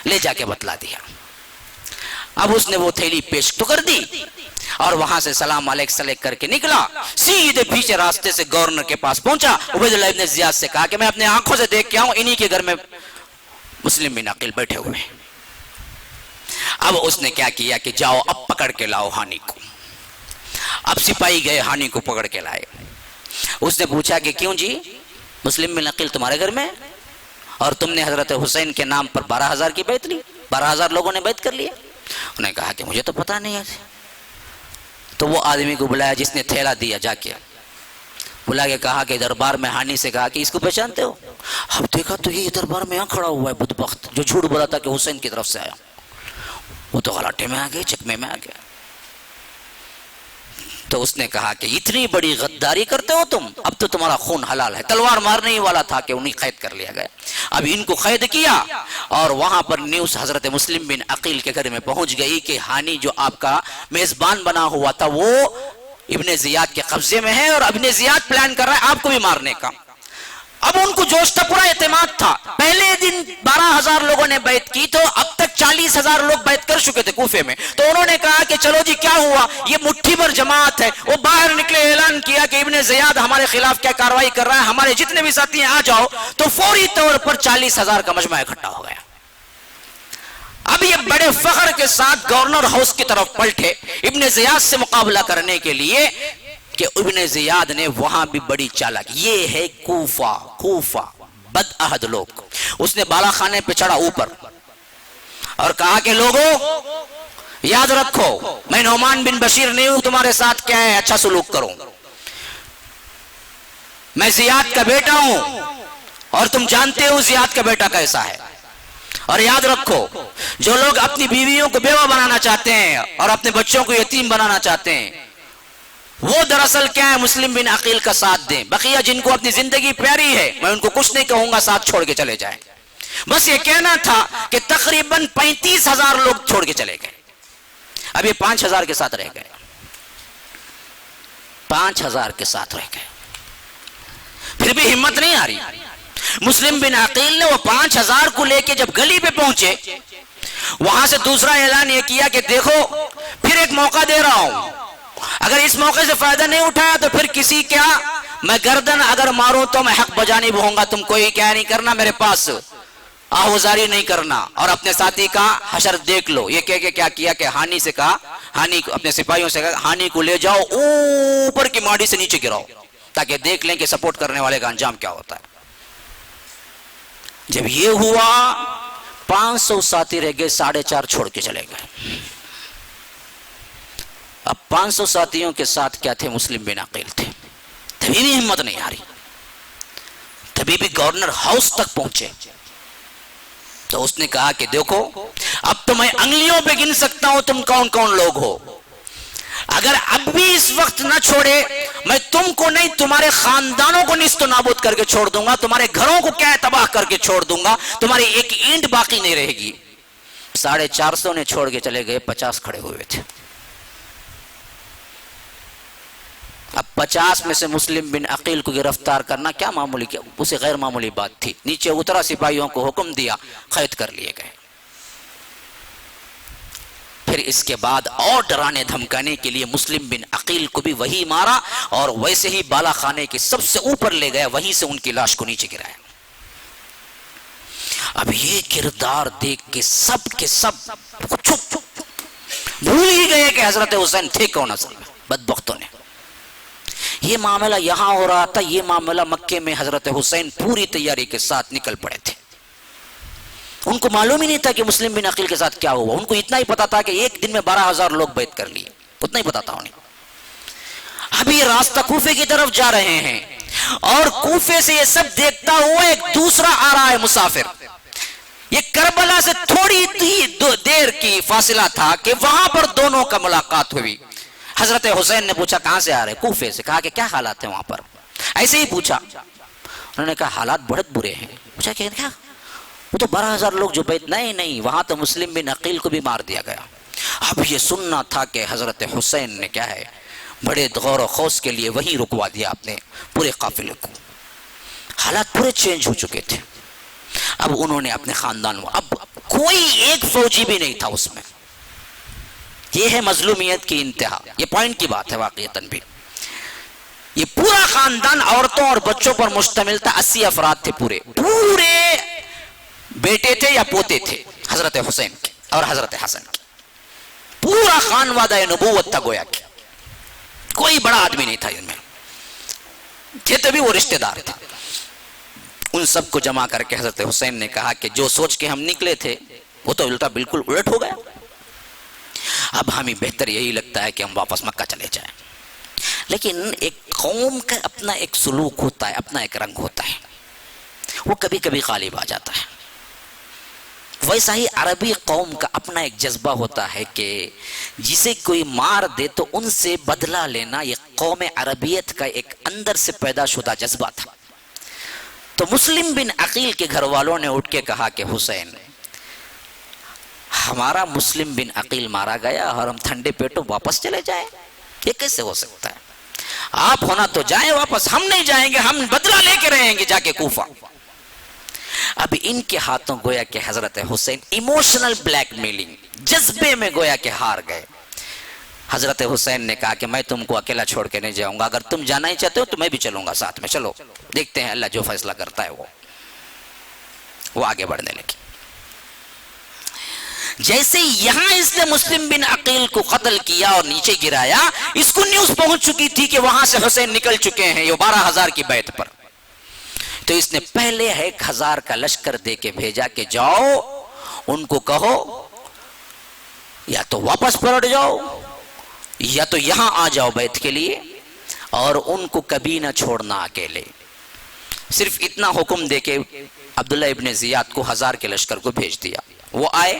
لے جا کے بتلا دیا۔ اب اس نے وہ تھیلی پیش تو کر دی اور وہاں سے سلام علیک سلیک کر کے نکلا، سیدھے پیچھے راستے سے گورنر کے پاس پہنچا۔ عبید اللہ ابن زیاد سے کہا کہ میں اپنے آنکھوں سے دیکھ کے آؤں، انہی کے گھر میں مسلم بن عقیل بیٹھے ہوئے ہیں۔ اب اس نے کیا کیا کہ جاؤ اب پکڑ کے لاؤ ہانی کو۔ اب سپاہی گئے ہانی کو پکڑ کے لائے۔ اس نے پوچھا کہ کیوں جی، مسلم بن عقیل تمہارے گھر میں اور تم نے حضرت حسین کے نام پر 12,000 کی بیعت لی، 12,000 لوگوں نے بیعت کر لیا؟ انہوں نے کہا کہ مجھے تو پتہ نہیں ہے. تو وہ آدمی کو بلایا جس نے تھیلا دیا، جا کے بلا کے کہا کہ دربار میں ہانی سے کہا کہ اس کو پہچانتے ہو؟ اب دیکھا تو یہ دربار میں یہاں کھڑا ہوا ہے بدبخت جو جھوٹ بولا تھا کہ حسین کی طرف سے آیا. وہ تو غلاٹے میں آ گئے، چکمے میں آ گیا. تو اس نے کہا کہ اتنی بڑی غداری کرتے ہو تم، اب تو تمہارا خون حلال ہے. تلوار مارنے ہی والا تھا کہ انہیں قید کر لیا گیا. اب ان کو قید کیا اور وہاں پر نیوز حضرت مسلم بن عقیل کے گھر میں پہنچ گئی کہ ہانی جو آپ کا میزبان بنا ہوا تھا وہ ابن زیاد کے قبضے میں ہے اور ابن زیاد پلان کر رہا ہے آپ کو بھی مارنے کا. اب ان کو جوش تھا، پورا اعتماد تھا. پہلے دن 12,000 لوگوں نے بیعت کی تو اب تک 40,000 لوگ بیعت کر چکے تھے کوفے میں. تو انہوں نے کہا کہ چلو جی کیا ہوا، یہ مٹھی بھر جماعت ہے. وہ باہر نکلے، اعلان کیا کہ ابن زیاد ہمارے خلاف کیا کارروائی کر رہا ہے، ہمارے جتنے بھی ساتھی ہیں آ جاؤ. تو فوری طور پر 40,000 کا مجمع اکٹھا ہو گیا. اب یہ بڑے فخر کے ساتھ گورنر ہاؤس کی طرف پلٹے ابن زیاد سے مقابلہ کرنے کے لیے کہ ابن زیاد نے وہاں بھی بڑی چالاکی. یہ ہے کوفہ بد عہد لوگ. اس نے بالا خانے پہ چڑھا اوپر اور کہا کہ لوگوں یاد رکھو میں نعمان بن بشیر نہیں ہوں، تمہارے ساتھ کیا ہے اچھا سلوک کرو. میں زیاد کا بیٹا ہوں اور تم جانتے ہو زیاد کا بیٹا کیسا ہے. اور یاد رکھو جو لوگ اپنی بیویوں کو بیوہ بنانا چاہتے ہیں اور اپنے بچوں کو یتیم بنانا چاہتے ہیں وہ دراصل کیا ہے، مسلم بن عقیل کا ساتھ دیں. بقیہ جن کو اپنی زندگی پیاری ہے میں ان کو کچھ نہیں کہوں گا، ساتھ چھوڑ کے چلے جائیں. بس یہ کہنا تھا کہ تقریباً 35,000 لوگ چھوڑ کے چلے گئے. اب یہ 5,000 کے ساتھ رہ گئے، 5,000 کے ساتھ رہ گئے. پھر بھی ہمت نہیں آ رہی. مسلم بن عقیل نے وہ 5,000 کو لے کے جب گلی پہ پہنچے وہاں سے دوسرا اعلان یہ کیا کہ دیکھو پھر ایک موقع دے رہا ہوں، اگر اس موقع سے فائدہ نہیں اٹھایا تو پھر کسی کیا میں گردن اگر ماروں تو میں حق بجانب ہوں گا. تم کوئی کیا نہیں کرنا، میرے پاس آہوزاری نہیں کرنا اور اپنے ساتھی کا حشر دیکھ لو. یہ کہہ کے کیا کیا کہ ہانی سے کہا، ہانی کو اپنے سپاہیوں سے کہا ہانی کو لے جاؤ اوپر کی ماڑی سے نیچے گراؤ تاکہ دیکھ لیں کہ سپورٹ کرنے والے کا انجام کیا ہوتا ہے. جب یہ ہوا 500 ساتھی رہ گئے، 4.5 چھوڑ کے چلے گئے. اب 500 ساتھیوں کے ساتھ کیا تھے، مسلم بن عقیل تھے. تبھی بھی ہمت نہیں آ رہی، تبھی بھی گورنر ہاؤس تک پہنچے. تو اس نے کہا کہ دیکھو اب تو میں انگلیوں پہ گن سکتا ہوں تم کون کون لوگ ہو. اگر اب بھی اس وقت نہ چھوڑے میں تم کو نہیں تمہارے خاندانوں کو نیست و نابود کر کے چھوڑ دوں گا، تمہارے گھروں کو کیا ہے تباہ کر کے چھوڑ دوں گا، تمہاری ایک اینٹ باقی نہیں رہے گی. 450 نے چھوڑ کے چلے گئے، 50 کھڑے ہوئے تھے. اب 50 میں سے مسلم بن عقیل کو گرفتار کرنا کیا معمولی، کیا اسے غیر معمولی بات تھی. نیچے اترا، سپاہیوں کو حکم دیا، قید کر لیے گئے. پھر اس کے بعد اور ڈرانے دھمکانے کے لیے مسلم بن عقیل کو بھی وہی مارا اور ویسے ہی بالا خانے کے سب سے اوپر لے گیا، وہیں سے ان کی لاش کو نیچے گرایا. اب یہ کردار دیکھ کے سب چپ بھول ہی گئے کہ حضرت حسین تھے کون اصل میں. بدبختوں نے یہ معاملہ یہاں ہو رہا تھا، یہ معاملہ مکے میں حضرت حسین پوری تیاری کے ساتھ نکل پڑے تھے. ان کو معلوم ہی نہیں تھا کہ مسلم بن عقیل کے ساتھ کیا ہوا. ان کو اتنا ہی پتا تھا کہ ایک دن میں 12,000 لوگ بیعت کر لیے، اتنا ہی پتا تھا انہیں. اب یہ راستہ کوفے کی طرف جا رہے ہیں اور کوفے سے یہ سب دیکھتا ہوا ایک دوسرا آ رہا ہے مسافر. یہ کربلا سے تھوڑی دیر کی فاصلہ تھا کہ وہاں پر دونوں کا ملاقات ہوئی. حضرت حسین نے پوچھا کہاں سے آ رہے؟ کوفے سے. کہا کہ کیا حالات ہیں وہاں پر؟ ایسے ہی پوچھا. انہوں نے کہا حالات بہت برے ہیں. پوچھا کہ کیا؟ وہ تو 12,000 لوگ جو بیعت، نہیں وہاں تو مسلم بن عقیل کو بھی مار دیا گیا. اب یہ سننا تھا کہ حضرت حسین نے کیا ہے بڑے غور و خوض کے لیے وہیں رکوا دیا اپنے پورے قافلے کو. حالات پورے چینج ہو چکے تھے. اب انہوں نے اپنے خاندان، اب کوئی ایک فوجی بھی نہیں تھا اس میں. یہ ہے مظلومیت کی انتہا. یہ پوائنٹ کی بات ہے واقعتاً بھی. یہ پورا خاندان عورتوں اور بچوں پر مشتمل تھا. 80 افراد تھے، پورے بیٹے تھے یا پوتے تھے حضرت حسین کے اور حضرت حسن کے. پورا خانوادہ نبوت تھا گویا کہ. کوئی بڑا آدمی نہیں تھا ان میں، تھے تبھی وہ رشتہ دار تھے. ان سب کو جمع کر کے حضرت حسین نے کہا کہ جو سوچ کے ہم نکلے تھے وہ تو الٹا بالکل الٹ ہو گیا. اب ہمیں بہتر یہی لگتا ہے کہ ہم واپس مکہ چلے جائیں. لیکن ایک قوم کا اپنا ایک سلوک ہوتا ہے، اپنا ایک رنگ ہوتا ہے، وہ کبھی کبھی غالب آ جاتا ہے. ویسا ہی عربی قوم کا اپنا ایک جذبہ ہوتا ہے کہ جسے کوئی مار دے تو ان سے بدلہ لینا، یہ قوم عربیت کا ایک اندر سے پیدا شدہ جذبہ تھا. تو مسلم بن عقیل کے گھر والوں نے اٹھ کے کہا کہ حسین، ہمارا مسلم بن عقیل مارا گیا اور ہم ٹھنڈے پیٹوں واپس چلے جائیں؟ یہ کیسے ہو سکتا ہے؟ آپ ہونا تو جائیں واپس، ہم نہیں جائیں گے، ہم بدلہ لے کے رہیں گے جا کے کوفہ. اب ان کے ہاتھوں گویا کہ حضرت حسین ایموشنل بلیک میلنگ، جذبے میں گویا کہ ہار گئے. حضرت حسین نے کہا کہ میں تم کو اکیلا چھوڑ کے نہیں جاؤں گا، اگر تم جانا ہی چاہتے ہو تو میں بھی چلوں گا ساتھ میں، چلو دیکھتے ہیں اللہ جو فیصلہ کرتا ہے وہ آگے بڑھنے لگے. جیسے یہاں اس نے مسلم بن عقیل کو قتل کیا اور نیچے گرایا، اس کو نیوز پہنچ چکی تھی کہ وہاں سے حسین نکل چکے ہیں، یہ 12,000 کی بیعت پر. تو اس نے پہلے 1,000 کا لشکر دے کے بھیجا کہ جاؤ ان کو کہو یا تو واپس پلٹ جاؤ یا تو یہاں آ جاؤ بیعت کے لیے، اور ان کو کبھی نہ چھوڑنا اکیلے. صرف اتنا حکم دے کے عبداللہ ابن زیاد کو 1000 کے لشکر کو بھیج دیا. وہ آئے،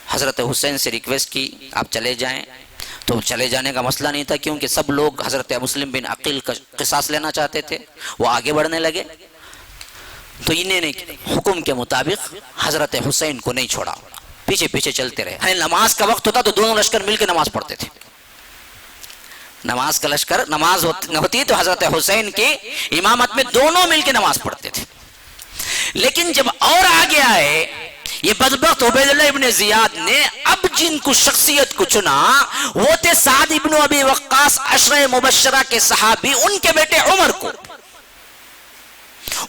حضرت حسین سے ریکویسٹ کی آپ چلے جائیں. تو چلے جانے کا مسئلہ نہیں تھا، کیونکہ سب لوگ حضرت مسلم بن عقیل کا قصاص لینا چاہتے تھے. وہ آگے بڑھنے لگے تو انہیں نے حکم کے مطابق حضرت حسین کو نہیں چھوڑا، پیچھے پیچھے چلتے رہے. نماز کا وقت ہوتا تو دونوں لشکر مل کے نماز پڑھتے تھے. نماز کا لشکر نماز ہوتی تو حضرت حسین کی امامت میں دونوں مل کے نماز پڑھتے تھے. لیکن جب اور آگے آئے یہ بدبخت عبید اللہ ابن زیاد نے اب جن کو شخصیت کو چنا وہ تھے سعد ابن ابی وقاص، عشرہ مبشرہ کے صحابی. ان کے بیٹے عمر کو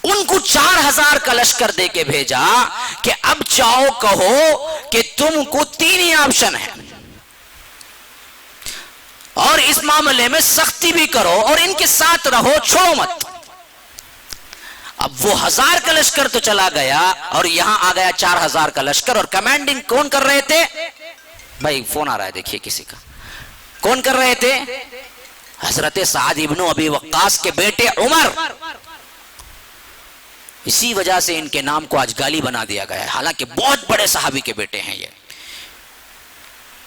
ان کو 4,000 کا لشکر دے کے بھیجا کہ اب جاؤ کہو کہ تم کو 3 ہی آپشن ہے اور اس معاملے میں سختی بھی کرو اور ان کے ساتھ رہو، چھوڑو مت. اب وہ 1000 کا لشکر تو چلا گیا اور یہاں آ گیا 4,000 کا لشکر. اور کمانڈنگ کون کر رہے تھے؟ بھائی فون آ رہا ہے دیکھیے کسی کا. کون کر رہے تھے؟ حضرت سعد ابن ابی وقاص کے بیٹے عمر. اسی وجہ سے ان کے نام کو آج گالی بنا دیا گیا ہے، حالانکہ بہت بڑے صحابی کے بیٹے ہیں. یہ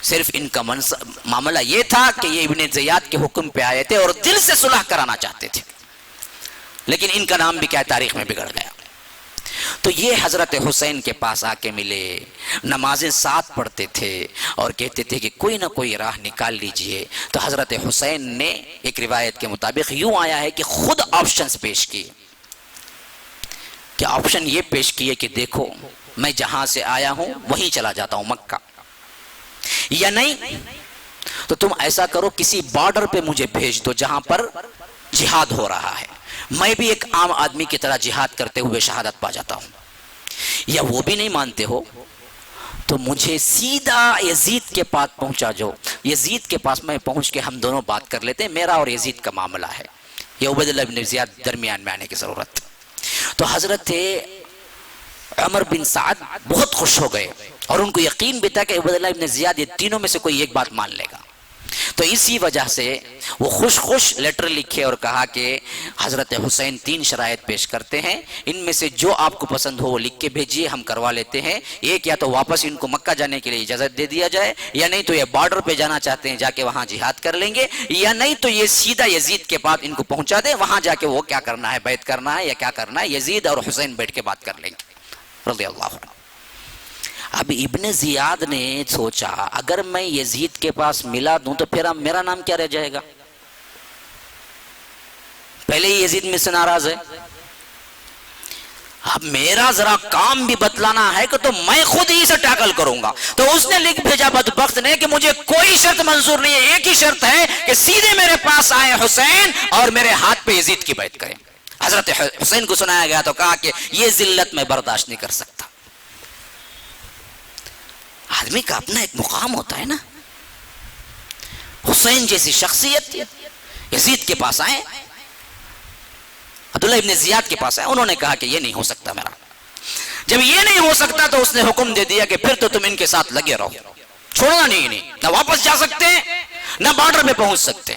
صرف ان کا معاملہ یہ تھا کہ یہ ابن زیاد کے حکم پہ آئے تھے اور دل سے صلح کرانا چاہتے تھے، لیکن ان کا نام بھی کیا تاریخ میں بگڑ گیا. تو یہ حضرت حسین کے پاس آ کے ملے، نمازیں ساتھ پڑھتے تھے اور کہتے تھے کہ کوئی نہ کوئی راہ نکال لیجئے. تو حضرت حسین نے ایک روایت کے مطابق یوں آیا ہے کہ خود آپشنز پیش کیے. کہ آپشن یہ پیش کیے کہ دیکھو میں جہاں سے آیا ہوں وہیں چلا جاتا ہوں مکہ، یا نہیں تو تم ایسا کرو کسی بارڈر پہ مجھے بھیج دو جہاں پر جہاد ہو رہا ہے، میں بھی ایک عام آدمی کی طرح جہاد کرتے ہوئے شہادت پا جاتا ہوں. یا وہ بھی نہیں مانتے ہو تو مجھے سیدھا یزید کے پاس پہنچا جاؤ، یزید کے پاس میں پہنچ کے ہم دونوں بات کر لیتے ہیں، میرا اور یزید کا معاملہ ہے. یہ عبید اللہ بن زیاد درمیان میں آنے کی ضرورت. تو حضرت عمر بن سعد بہت خوش ہو گئے اور ان کو یقین بھی تھا کہ عبید اللہ بن زیاد یہ تینوں میں سے کوئی ایک بات مان لے گا. تو اسی وجہ سے وہ خوش لیٹر لکھے اور کہا کہ حضرت حسین 3 شرائط پیش کرتے ہیں، ان میں سے جو آپ کو پسند ہو وہ لکھ کے بھیجیے، ہم کروا لیتے ہیں. ایک یا تو واپس ان کو مکہ جانے کے لیے اجازت دے دیا جائے، یا نہیں تو یہ بارڈر پہ جانا چاہتے ہیں جا کے وہاں جہاد کر لیں گے، یا نہیں تو یہ سیدھا یزید کے پاس ان کو پہنچا دے، وہاں جا کے وہ کیا کرنا ہے، بیعت کرنا ہے یا کیا کرنا ہے، یزید اور حسین بیٹھ کے بات کر لیں گے رضی اللہ عنہ. اب ابن زیاد نے سوچا اگر میں یزید کے پاس ملا دوں تو پھر میرا نام کیا رہ جائے گا، پہلے ہی یزید میں سے ناراض ہے، اب میرا ذرا کام بھی بتلانا ہے کہ تو میں خود ہی سے ٹیکل کروں گا. تو اس نے لکھ بھیجا بدبخت نے کہ مجھے کوئی شرط منظور نہیں ہے، ایک ہی شرط ہے کہ سیدھے میرے پاس آئے حسین اور میرے ہاتھ پہ یزید کی بیعت کریں. حضرت حسین کو سنایا گیا تو کہا کہ یہ ذلت میں برداشت نہیں کر سکتا. آدمی کا اپنا ایک مقام ہوتا ہے نا. حسین جیسی شخصیت یزید کے پاس آئے، عبداللہ ابن زیاد کے پاس آئے، انہوں نے کہا کہ یہ نہیں ہو سکتا میرا. جب یہ نہیں ہو سکتا تو اس نے حکم دے دیا کہ پھر تو تم ان کے ساتھ لگے رہو، چھوڑنا نہیں، نہ واپس جا سکتے نہ بارڈر میں پہنچ سکتے۔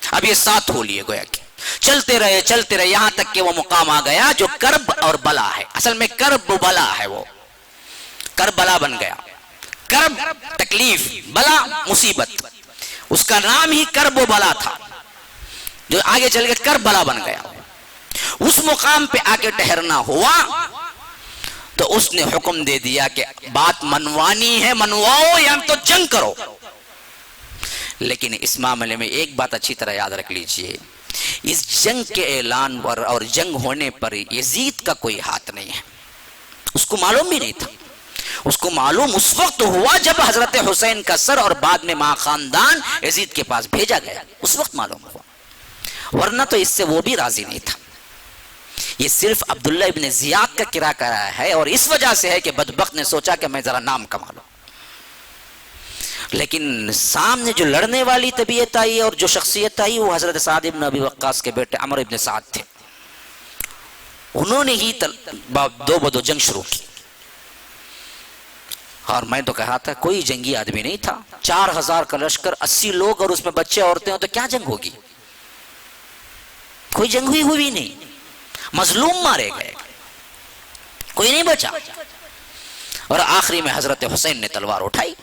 اب یہ ساتھ ہو لیے گویا کہ چلتے رہے یہاں تک کہ وہ مقام آ گیا جو کرب اور بلا ہے۔ اصل میں کرب و بلا ہے، وہ کرب بلا بن گیا۔ کرب تکلیف، بلا مصیبت، اس کا نام ہی کرب و بلا تھا، جو آگے چل کے کرب بلا بن گیا۔ اس مقام پہ آ کے ٹھہرنا ہوا تو اس نے حکم دے دیا کہ بات منوانی ہے منواؤ یا تو جنگ کرو۔ لیکن اس معاملے میں ایک بات اچھی طرح یاد رکھ لیجئے، اس جنگ کے اعلان پر اور جنگ ہونے پر یزید کا کوئی ہاتھ نہیں ہے، اس کو معلوم بھی نہیں تھا۔ اس کو معلوم اس وقت ہوا جب حضرت حسین کا سر اور بعد میں ماں خاندان یزید کے پاس بھیجا گیا، اس وقت معلوم ہوا، ورنہ تو اس سے وہ بھی راضی نہیں تھا۔ یہ صرف عبداللہ ابن زیاد کا کرا کرایا ہے، اور اس وجہ سے ہے کہ بدبخت نے سوچا کہ میں ذرا نام کما لوں۔ لیکن سامنے جو لڑنے والی طبیعت آئی اور جو شخصیت آئی وہ حضرت سعد ابن ابی وقاص کے بیٹے عمرو ابن سعد تھے۔ انہوں نے ہی دو بدو جنگ شروع کی، اور میں تو کہا تھا کوئی جنگی آدمی نہیں تھا، 4000 کا لشکر، 80 لوگ اور اس میں بچے عورتیں ہوں تو کیا جنگ ہوگی؟ کوئی جنگ ہوئی نہیں، مظلوم مارے گئے، کوئی نہیں بچا۔ اور آخری میں حضرت حسین نے تلوار اٹھائی،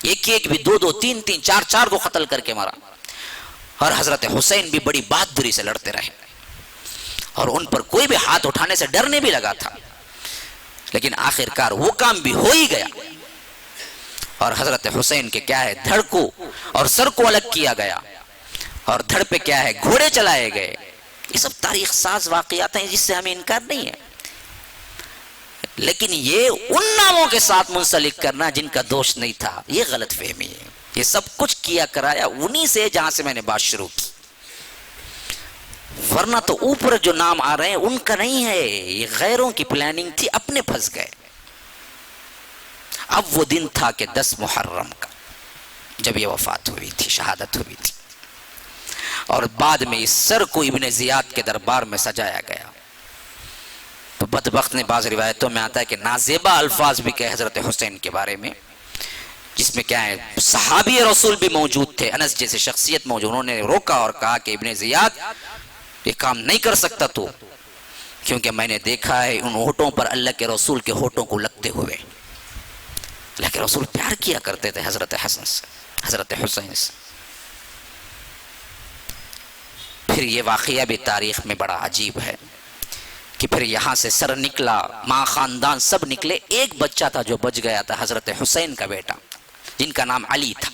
ایک بھی دو تین چار کو قتل کر کے مارا، اور حضرت حسین بھی بڑی بہادری سے لڑتے رہے، اور ان پر کوئی بھی ہاتھ اٹھانے سے ڈرنے بھی لگا تھا۔ لیکن آخرکار وہ کام بھی ہو ہی گیا، اور حضرت حسین کے کیا ہے دھڑ کو اور سر کو الگ کیا گیا، اور دھڑ پہ کیا ہے گھوڑے چلائے گئے۔ یہ سب تاریخ ساز واقعات ہیں جس سے ہمیں انکار نہیں ہے، لیکن یہ ان ناموں کے ساتھ منسلک کرنا جن کا دوش نہیں تھا، یہ غلط فہمی ہے۔ یہ سب کچھ کیا کرایا انہی سے جہاں سے میں نے بات شروع کی، ورنہ تو اوپر جو نام آ رہے ہیں ان کا نہیں ہے، یہ غیروں کی پلاننگ تھی، اپنے پھنس گئے۔ اب وہ دن تھا کہ 10 محرم کا، جب یہ وفات ہوئی تھی، شہادت ہوئی تھی، اور بعد میں اس سر کو ابن زیاد کے دربار میں سجایا گیا۔ تو بدبخت نے بعض روایتوں میں آتا ہے کہ نازیبا الفاظ بھی کہے حضرت حسین کے بارے میں، جس میں کیا ہے صحابی رسول بھی موجود تھے، انس جیسے شخصیت موجود، انہوں نے روکا اور کہا کہ ابن زیاد یہ کام نہیں کر سکتا تو، کیونکہ میں نے دیکھا ہے ان ہونٹوں پر اللہ کے رسول کے ہونٹوں کو لگتے ہوئے۔ اللہ کے رسول پیار کیا کرتے تھے حضرت حسن سے، حضرت حسین سے۔ پھر یہ واقعہ بھی تاریخ میں بڑا عجیب ہے کہ پھر یہاں سے سر نکلا، ماں خاندان سب نکلے، ایک بچہ تھا جو بچ گیا تھا، حضرت حسین کا بیٹا جن کا نام علی تھا،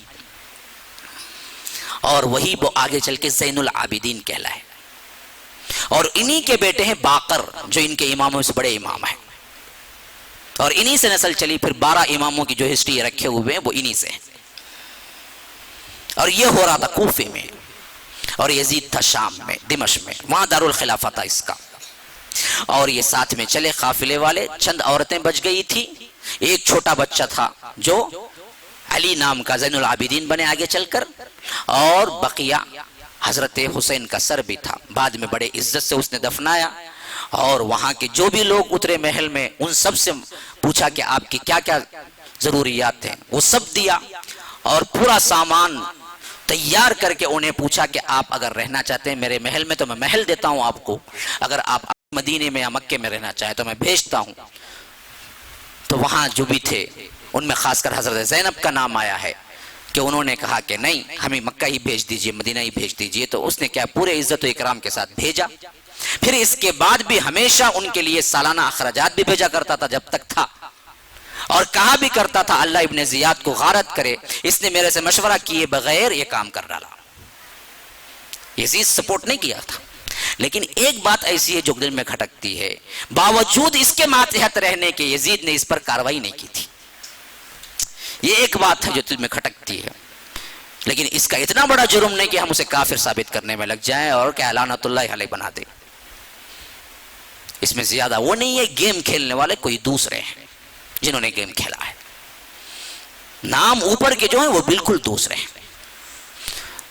اور وہی وہ آگے چل کے زین العابدین کہلائے، اور انہی کے بیٹے ہیں باقر جو ان کے اماموں سے بڑے امام ہیں، اور انہی سے نسل چلی، پھر 12 اماموں کی جو ہسٹری رکھے ہوئے ہیں وہ انہی سے ہیں۔ اور یہ ہو رہا تھا کوفے میں، اور یزید تھا شام میں، دمشق میں، وہاں دارالخلافہ تھا اس کا، اور یہ ساتھ میں چلے قافلے والے، چند عورتیں بچ گئی تھی، ایک چھوٹا بچہ تھا جو علی نام کا زین العابدین بنے آگے چل کر، اور بقیہ حضرت حسین کا سر بھی تھا، بعد میں بڑے عزت سے اس نے دفنایا، اور وہاں کے جو بھی لوگ اترے محل میں ان سب سے پوچھا کہ آپ کی کیا کیا ضروریات ہیں، وہ سب دیا، اور پورا سامان تیار کر کے انہیں پوچھا کہ آپ اگر رہنا چاہتے ہیں میرے محل میں تو میں محل دیتا ہوں آپ کو، اگر آپ مدینے میں یا مکے میں رہنا چاہے تو میں بھیجتا ہوں۔ تو وہاں جو بھی تھے ان میں خاص کر حضرت زینب کا نام آیا ہے کہ انہوں نے کہا کہ نہیں، ہمیں مکہ ہی بھیج دیجئے، مدینہ ہی بھیج دیجئے، تو اس نے کیا پورے عزت و اکرام کے ساتھ بھیجا۔ پھر اس کے بعد بھی ہمیشہ ان کے لیے سالانہ اخراجات بھی بھیجا کرتا تھا جب تک تھا، اور کہا بھی کرتا تھا اللہ ابن زیاد کو غارت کرے، اس نے میرے سے مشورہ کیے بغیر یہ کام کر ڈالا۔ یزید سپورٹ نہیں کیا تھا، لیکن ایک بات ایسی ہے جو دل میں کھٹکتی ہے، باوجود اس کے ماتحت رہنے کے یزید نے اس پر کاروائی نہیں کی تھی۔ یہ ایک بات ہے جو دل میں کھٹکتی ہے، لیکن اس کا اتنا بڑا جرم نہیں کہ ہم اسے کافر ثابت کرنے میں لگ جائیں اور کہ لعنت اللہ علیہ بنا دیں۔ اس میں زیادہ وہ نہیں ہے، گیم کھیلنے والے کوئی دوسرے ہیں جنہوں نے گیم کھیلا ہے، نام اوپر کے جو ہیں وہ بالکل دوسرے ہیں۔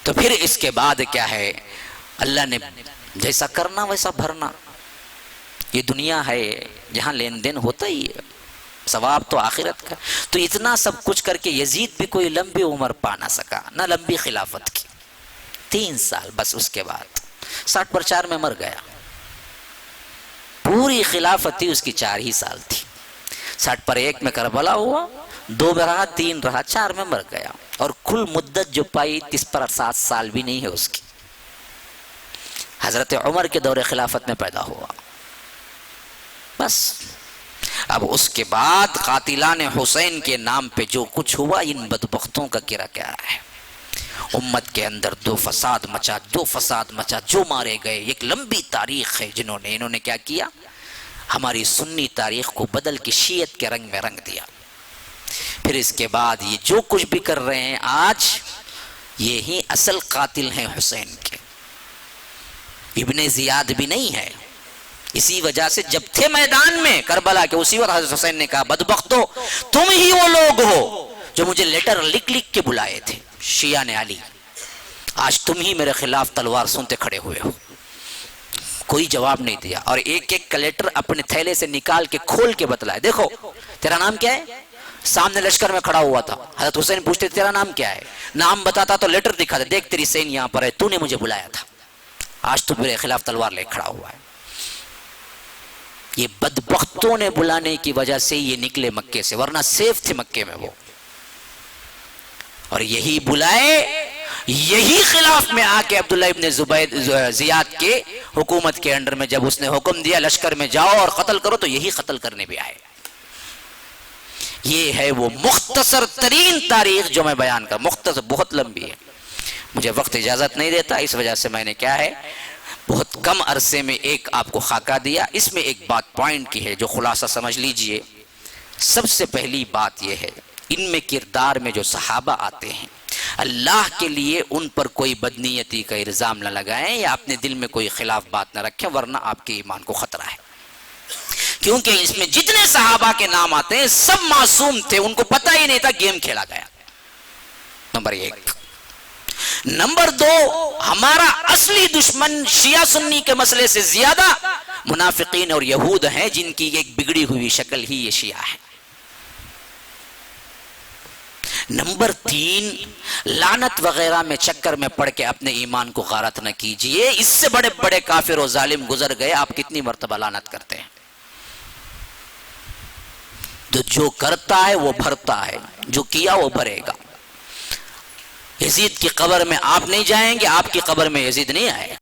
تو پھر اس کے بعد کیا ہے، اللہ نے جیسا کرنا ویسا بھرنا، یہ دنیا ہے جہاں لین دین ہوتا ہی ہے، ثواب تو آخرت کا. تو اتنا سب کچھ کر کے یزید بھی کوئی لمبی عمر پا نہ سکا، نہ لمبی خلافت کی. 3 سال بس، اس کے بعد 60 پر 4 میں مر گیا. پوری خلافت تھی اس کی 4 ہی سال تھی. 60 پر 1 میں کربلا ہوا، 2 میں رہا، 3 رہا، 4 میں مر گیا. اور کل مدت جو پائی 30 پر 7 سال بھی نہیں ہے اس کی. حضرت عمر کے دور خلافت میں پیدا ہوا. بس اب اس کے بعد قاتلان حسین کے نام پہ جو کچھ ہوا، ان بدبختوں کا کرا کیا ہے. امت کے اندر دو فساد مچا، جو مارے گئے. ایک لمبی تاریخ ہے انہوں نے کیا کیا، ہماری سنی تاریخ کو بدل کے شیعت کے رنگ میں رنگ دیا. پھر اس کے بعد یہ جو کچھ بھی کر رہے ہیں آج، یہی اصل قاتل ہیں حسین کے. ابن زیاد بھی نہیں ہے. اسی وجہ سے جب تھے میدان میں کربلا کے، اسی وقت حضرت حسین نے کہا بدبختو، تم ہی وہ لوگ ہو جو مجھے لیٹر لکھ کے بلائے تھے شیعہ نے علی، آج تم ہی میرے خلاف تلوار سنتے کھڑے ہوئے ہو. کوئی جواب نہیں دیا، اور ایک ایک کا لیٹر اپنے تھیلے سے نکال کے کھول کے بتلائے. دیکھو تیرا نام کیا ہے؟ سامنے لشکر میں کھڑا ہوا تھا. حضرت حسین پوچھتے تیرا نام کیا ہے؟ نام بتاتا تو لیٹر دکھاتا، دیکھ تیری سین یہاں پر ہے، تو نے مجھے بلایا تھا، آج تو میرے خلاف تلوار لے کھڑا ہوا ہے. یہ بدبختوں نے بلانے کی وجہ سے یہ نکلے مکے سے، ورنہ سیف تھے مکے میں وہ. اور یہی بلائے، یہی خلاف میں آ کے عبداللہ ابن زیاد کے حکومت کے انڈر میں جب اس نے حکم دیا لشکر میں جاؤ اور قتل کرو، تو یہی قتل کرنے بھی آئے. یہ ہے وہ مختصر ترین تاریخ جو میں بیان کر، مختصر بہت لمبی ہے، مجھے وقت اجازت نہیں دیتا، اس وجہ سے میں نے کیا ہے بہت کم عرصے میں ایک آپ کو خاکہ دیا. اس میں ایک بات پوائنٹ کی ہے جو خلاصہ سمجھ لیجئے. سب سے پہلی بات یہ ہے، ان میں کردار میں جو صحابہ آتے ہیں، اللہ کے لیے ان پر کوئی بدنیتی کا الزام نہ لگائیں یا اپنے دل میں کوئی خلاف بات نہ رکھیں، ورنہ آپ کے ایمان کو خطرہ ہے. کیونکہ اس میں جتنے صحابہ کے نام آتے ہیں سب معصوم تھے، ان کو پتہ ہی نہیں تھا گیم کھیلا گیا. نمبر 1. نمبر 2، ہمارا اصلی دشمن شیعہ سنی کے مسئلے سے زیادہ منافقین اور یہود ہیں، جن کی ایک بگڑی ہوئی شکل ہی یہ شیعہ ہے. نمبر 3، لعنت وغیرہ میں چکر میں پڑھ کے اپنے ایمان کو غارت نہ کیجئے. اس سے بڑے بڑے کافر و ظالم گزر گئے، آپ کتنی مرتبہ لعنت کرتے ہیں. تو جو کرتا ہے وہ بھرتا ہے، جو کیا وہ بھرے گا. یزید کی قبر میں آپ نہیں جائیں گے، آپ کی قبر میں یزید نہیں آئے.